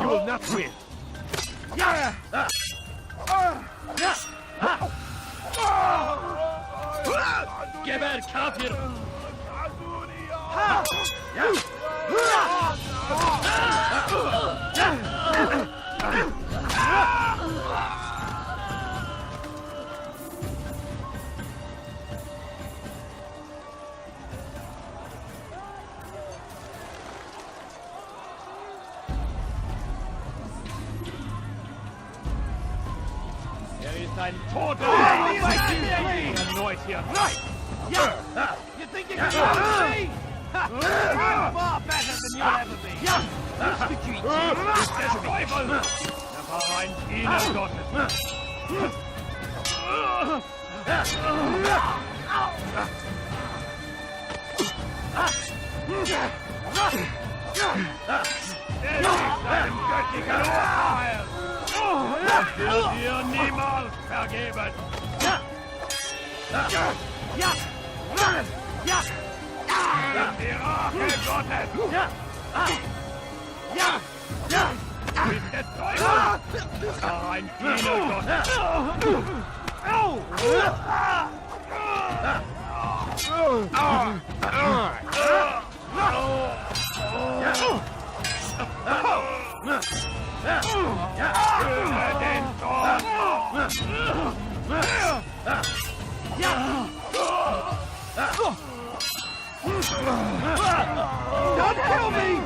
You will not win. Geber kafir! Ein toter noise here. You think you can stop me? I'm far better than you'll ever be. This retreat is survival. Never mind Ina's daughters. I'm getting a while. wird dir niemals vergeben! In die Rache Gottes! Du bist der Teufel! Das war ein Dienergott! Höre den Ton! Don't kill me!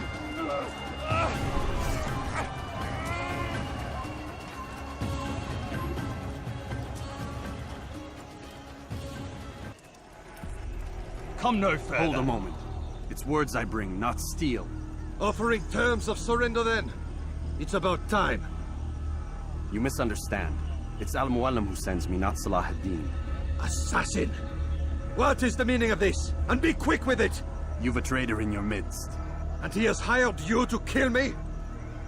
Come no further. Hold a moment. It's words I bring, not steel. Offering terms of surrender then? It's about time. You misunderstand. It's Al-Mualim who sends me, not Salah ad-Din. Assassin! What is the meaning of this? And be quick with it! You've a traitor in your midst. And he has hired you to kill me?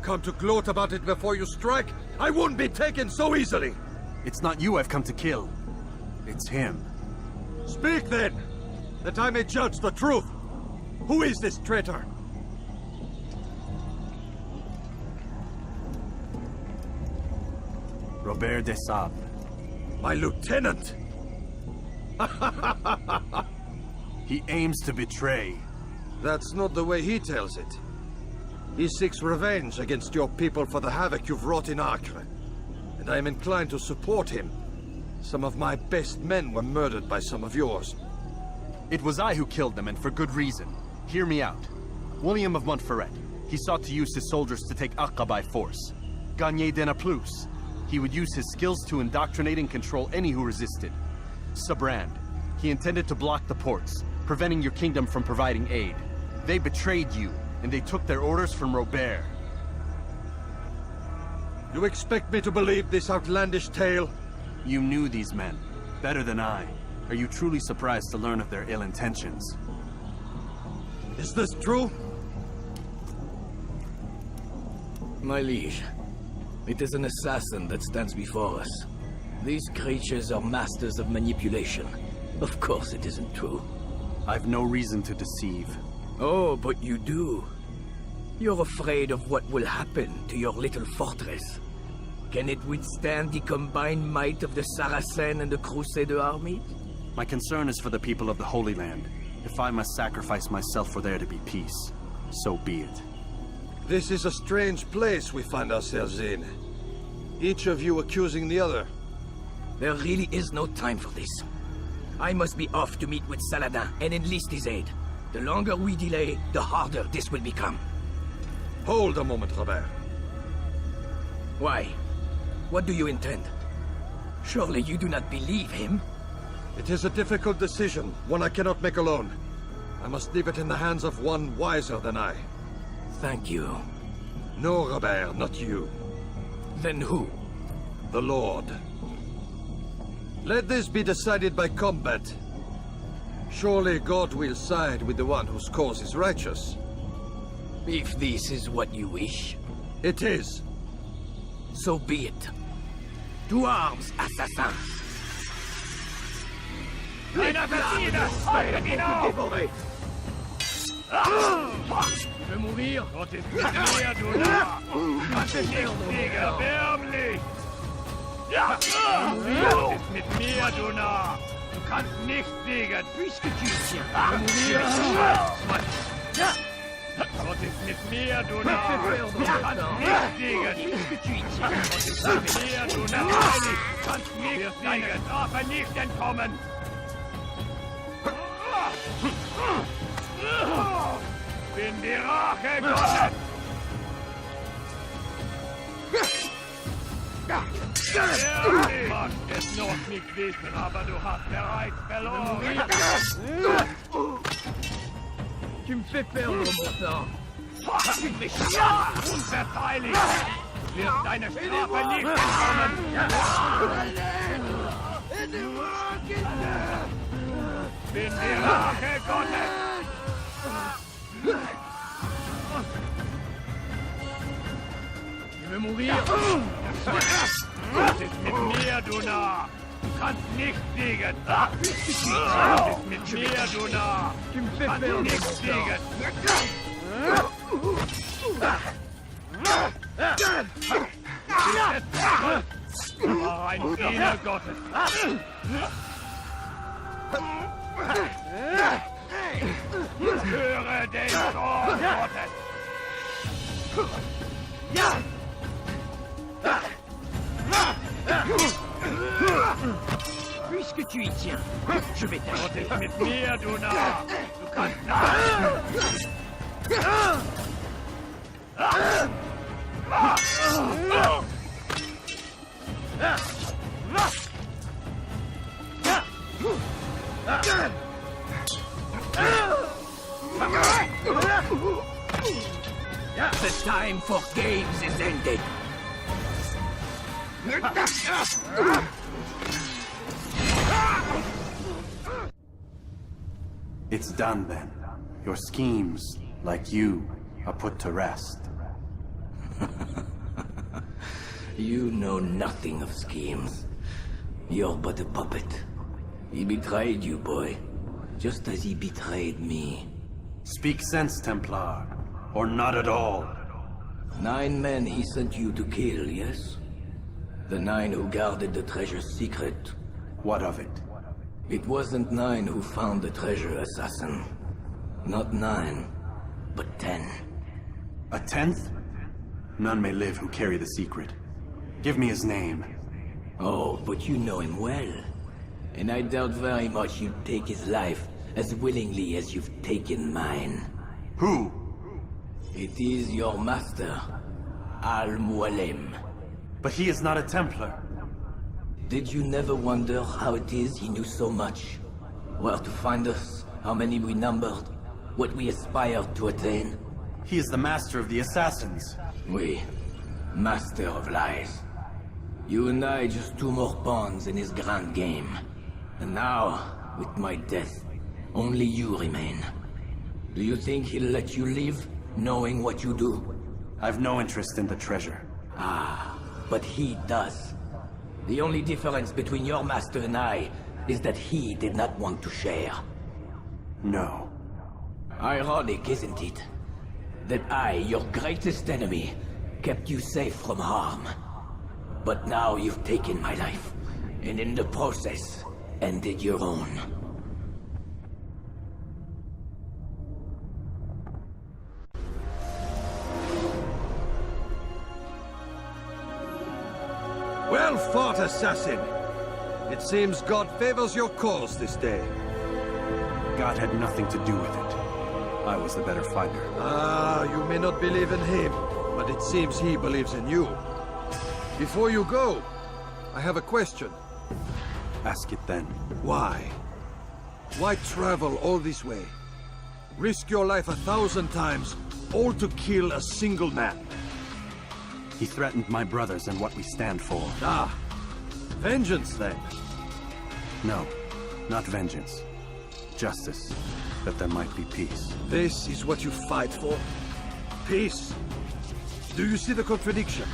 Come to gloat about it before you strike? I wouldn't be taken so easily! It's not you I've come to kill. It's him. Speak then! That I may judge the truth! Who is this traitor? Robert de Sable. My lieutenant! He aims to betray. That's not the way he tells it. He seeks revenge against your people for the havoc you've wrought in Acre. And I am inclined to support him. Some of my best men were murdered by some of yours. It was I who killed them, and for good reason. Hear me out. William of Montferrat. He sought to use his soldiers to take Acre by force. Gagné de Naplouse. He would use his skills to indoctrinate and control any who resisted. Sabrand. He intended to block the ports, preventing your kingdom from providing aid. They betrayed you, and they took their orders from Robert. You expect me to believe this outlandish tale? You knew these men, better than I. Are you truly surprised to learn of their ill intentions? Is this true? My liege, it is an assassin that stands before us. These creatures are masters of manipulation. Of course it isn't true. I've no reason to deceive. Oh, but you do. You're afraid of what will happen to your little fortress. Can it withstand the combined might of the Saracen and the Crusader army? My concern is for the people of the Holy Land. If I must sacrifice myself for there to be peace, so be it. This is a strange place we find ourselves in. Each of you accusing the other. There really is no time for this. I must be off to meet with Saladin and enlist his aid. The longer we delay, the harder this will become. Hold a moment, Robert. Why? What do you intend? Surely you do not believe him? It is a difficult decision, one I cannot make alone. I must leave it in the hands of one wiser than I. Thank you. No, Robert, not you. Then who? The Lord. Let this be decided by combat. Surely God will side with the one whose cause is righteous. If this is what you wish. It is. So be it. To arms, assassins! Kleiner Verdiener! Haltet ihn auf! Je veux mourir? Gott ist mit mir, du Narr! Das ist nicht erbärmlich! Gott ist mit mir, du Narr! Du kannst nicht siegen! Puisque tu es sien, Gott ist mit mir, du Narr! Du kannst nicht siegen! puisque tu y tiens, Gott ist mit mir, du Narr! Du kannst nicht deiner Strafe nicht entkommen! Bin die Rache Gottes! Du magst es noch nicht wissen, aber du hast bereits verloren! Tu me fais perdre mon temps. Tu me fais chier! Unverteidigt! Du wirst deine Strafe nicht entkommen! Bin die Rache Gottes! Je veux mourir? Was ist mit mir, du Narr? Du kannst nicht fliegen. Was ist mit mir, du Narr? Du kannst nicht fliegen. War ein Diener Gottes. Höre den Zorn Gottes. Puisque tu y tiens, je vais t'acheter. Was ist mit mir, du Narr? Du kannst The time for games is ended. It's done then. Your schemes, like you, are put to rest. You know nothing of schemes. You're but a puppet. He betrayed you, boy. Just as he betrayed me. Speak sense, Templar. Or not at all. 9 men he sent you to kill, yes? The 9 who guarded the treasure's secret. What of it? It wasn't 9 who found the treasure, assassin. Not 9, but 10. A 10th? None may live who carry the secret. Give me his name. Oh, but you know him well. And I doubt very much you'd take his life as willingly as you've taken mine. Who? It is your master, Al-Mualim. But he is not a Templar. Did you never wonder how it is he knew so much? Where to find us, how many we numbered, what we aspired to attain? He is the master of the assassins. Oui, master of lies. You and I just 2 more pawns in his grand game. And now, with my death, only you remain. Do you think he'll let you live, knowing what you do? I've no interest in the treasure. Ah, but he does. The only difference between your master and I is that he did not want to share. No. Ironic, isn't it? That I, your greatest enemy, kept you safe from harm. But now you've taken my life, and in the process, ended your own. Well fought, assassin! It seems God favors your cause this day. God had nothing to do with it. I was the better fighter. Ah, you may not believe in him, but it seems he believes in you. Before you go, I have a question. Ask it then. Why? Why travel all this way? Risk your life 1,000 times, all to kill a single man? He threatened my brothers and what we stand for. Ah, vengeance then? No, not vengeance. Justice, that there might be peace. This is what you fight for? Peace? Do you see the contradiction?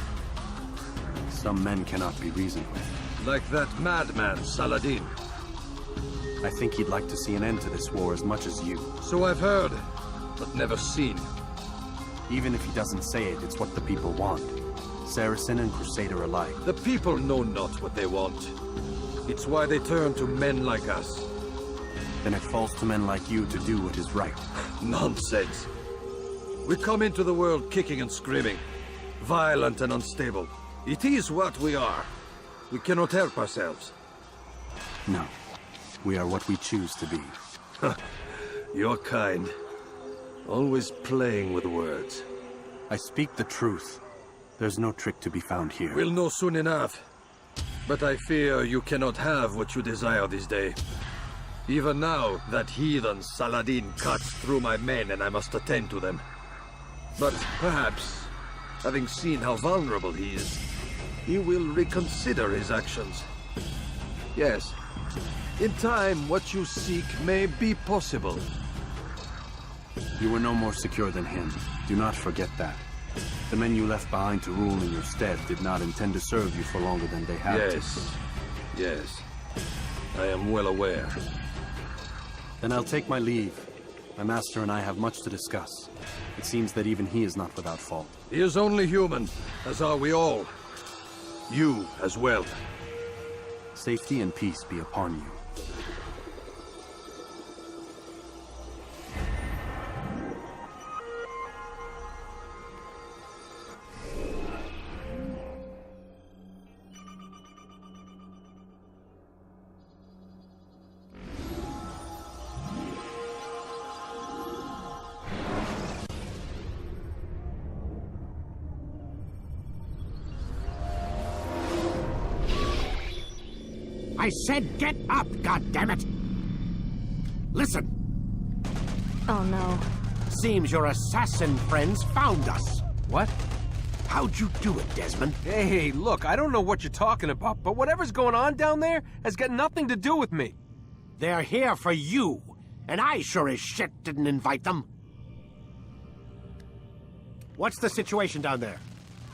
Some men cannot be reasoned with. Like that madman, Saladin. I think he'd like to see an end to this war as much as you. So I've heard, but never seen. Even if he doesn't say it, it's what the people want. Saracen and Crusader alike. The people know not what they want. It's why they turn to men like us. Then it falls to men like you to do what is right. Nonsense. We come into the world kicking and screaming. Violent and unstable. It is what we are. We cannot help ourselves. No. We are what we choose to be. You're kind. Always playing with words. I speak the truth. There's no trick to be found here. We'll know soon enough. But I fear you cannot have what you desire this day. Even now, that heathen Saladin cuts through my men and I must attend to them. But perhaps, having seen how vulnerable he is, he will reconsider his actions. Yes, in time, what you seek may be possible. You were no more secure than him. Do not forget that. The men you left behind to rule in your stead did not intend to serve you for longer than they had to. Yes. I am well aware. Then I'll take my leave. My master and I have much to discuss. It seems that even he is not without fault. He is only human, as are we all. You as well. Safety and peace be upon you. I said get up, goddammit! Listen! Oh no. Seems your assassin friends found us. What? How'd you do it, Desmond? Hey, look, I don't know what you're talking about, but whatever's going on down there has got nothing to do with me. They're here for you, and I sure as shit didn't invite them. What's the situation down there?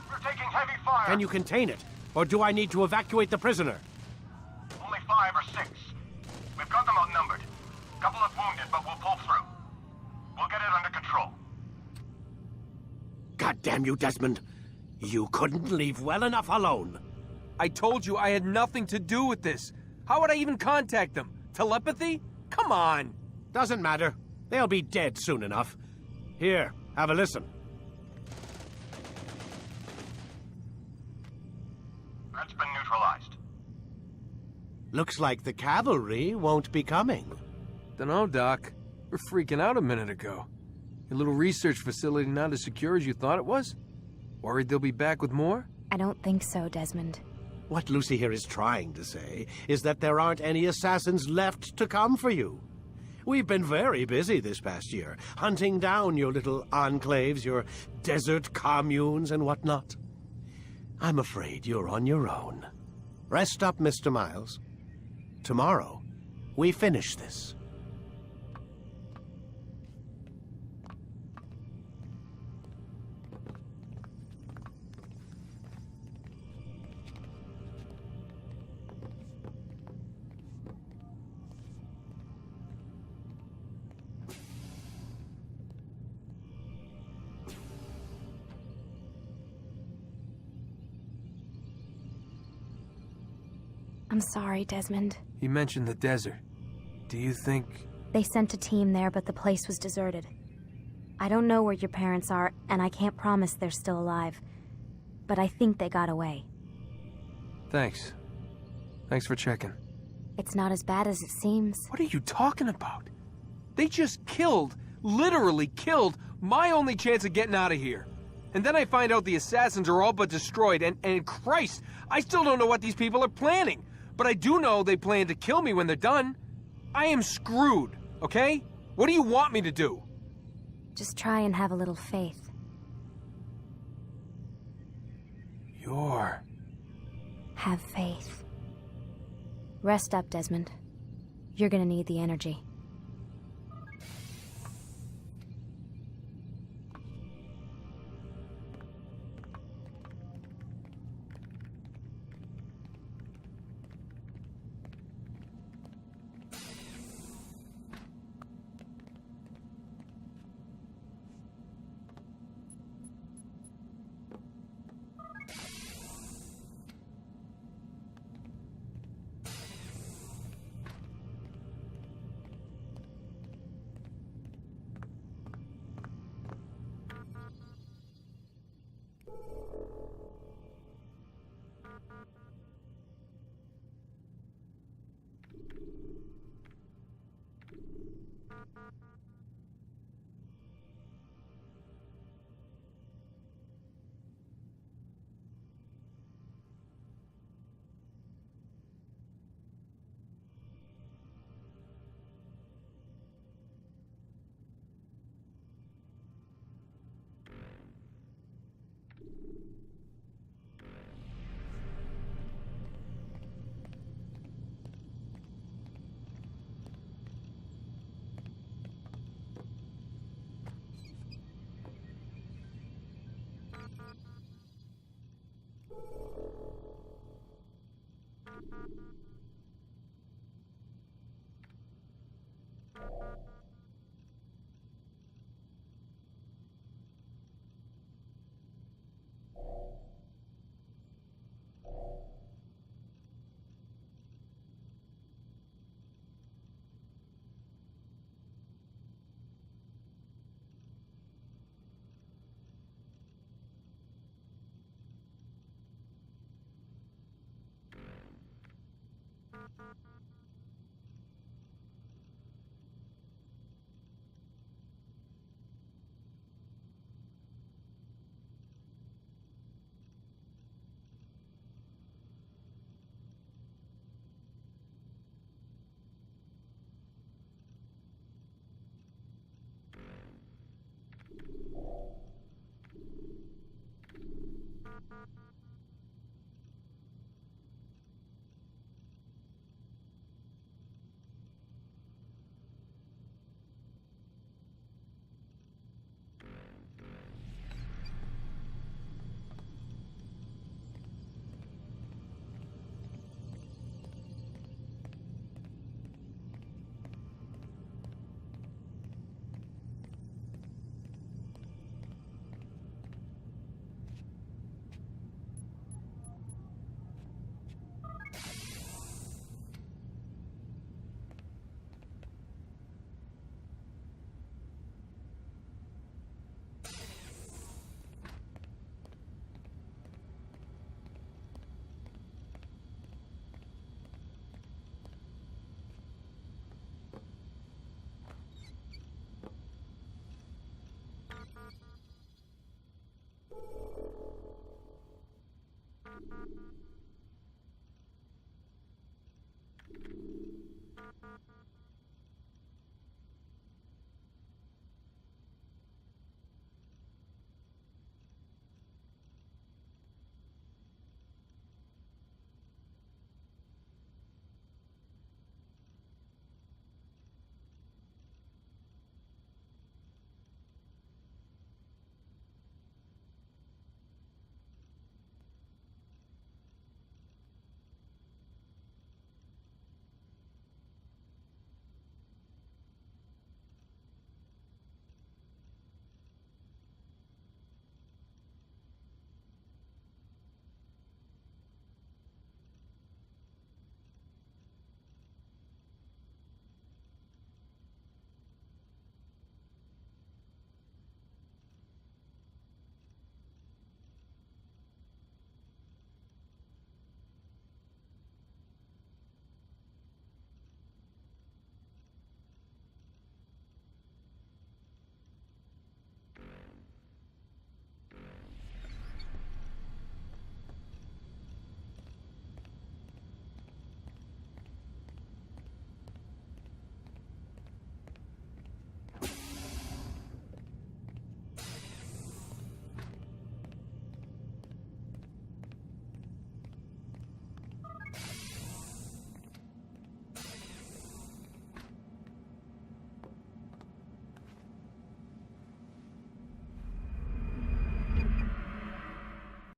We're taking heavy fire. Can you contain it? Or do I need to evacuate the prisoner? Only 5 or 6. We've got them outnumbered. Couple of wounded, but we'll pull through. We'll get it under control. God damn you, Desmond. You couldn't leave well enough alone. I told you I had nothing to do with this. How would I even contact them? Telepathy? Come on. Doesn't matter. They'll be dead soon enough. Here, have a listen. Threat's been neutralized. Looks like the cavalry won't be coming. Dunno, Doc. We're freaking out a minute ago. Your little research facility not as secure as you thought it was? Worried they'll be back with more? I don't think so, Desmond. What Lucy here is trying to say is that there aren't any assassins left to come for you. We've been very busy this past year, hunting down your little enclaves, your desert communes and whatnot. I'm afraid you're on your own. Rest up, Mr. Miles. Tomorrow, we finish this. I'm sorry, Desmond. You mentioned the desert. Do you think... They sent a team there, but the place was deserted. I don't know where your parents are, and I can't promise they're still alive. But I think they got away. Thanks. Thanks for checking. It's not as bad as it seems. What are you talking about? They just killed, literally killed, my only chance of getting out of here. And then I find out the assassins are all but destroyed, and Christ, I still don't know what these people are planning. But I do know they plan to kill me when they're done. I am screwed, okay? What do you want me to do? Just try and have a little faith. Have faith. Rest up, Desmond. You're gonna need the energy.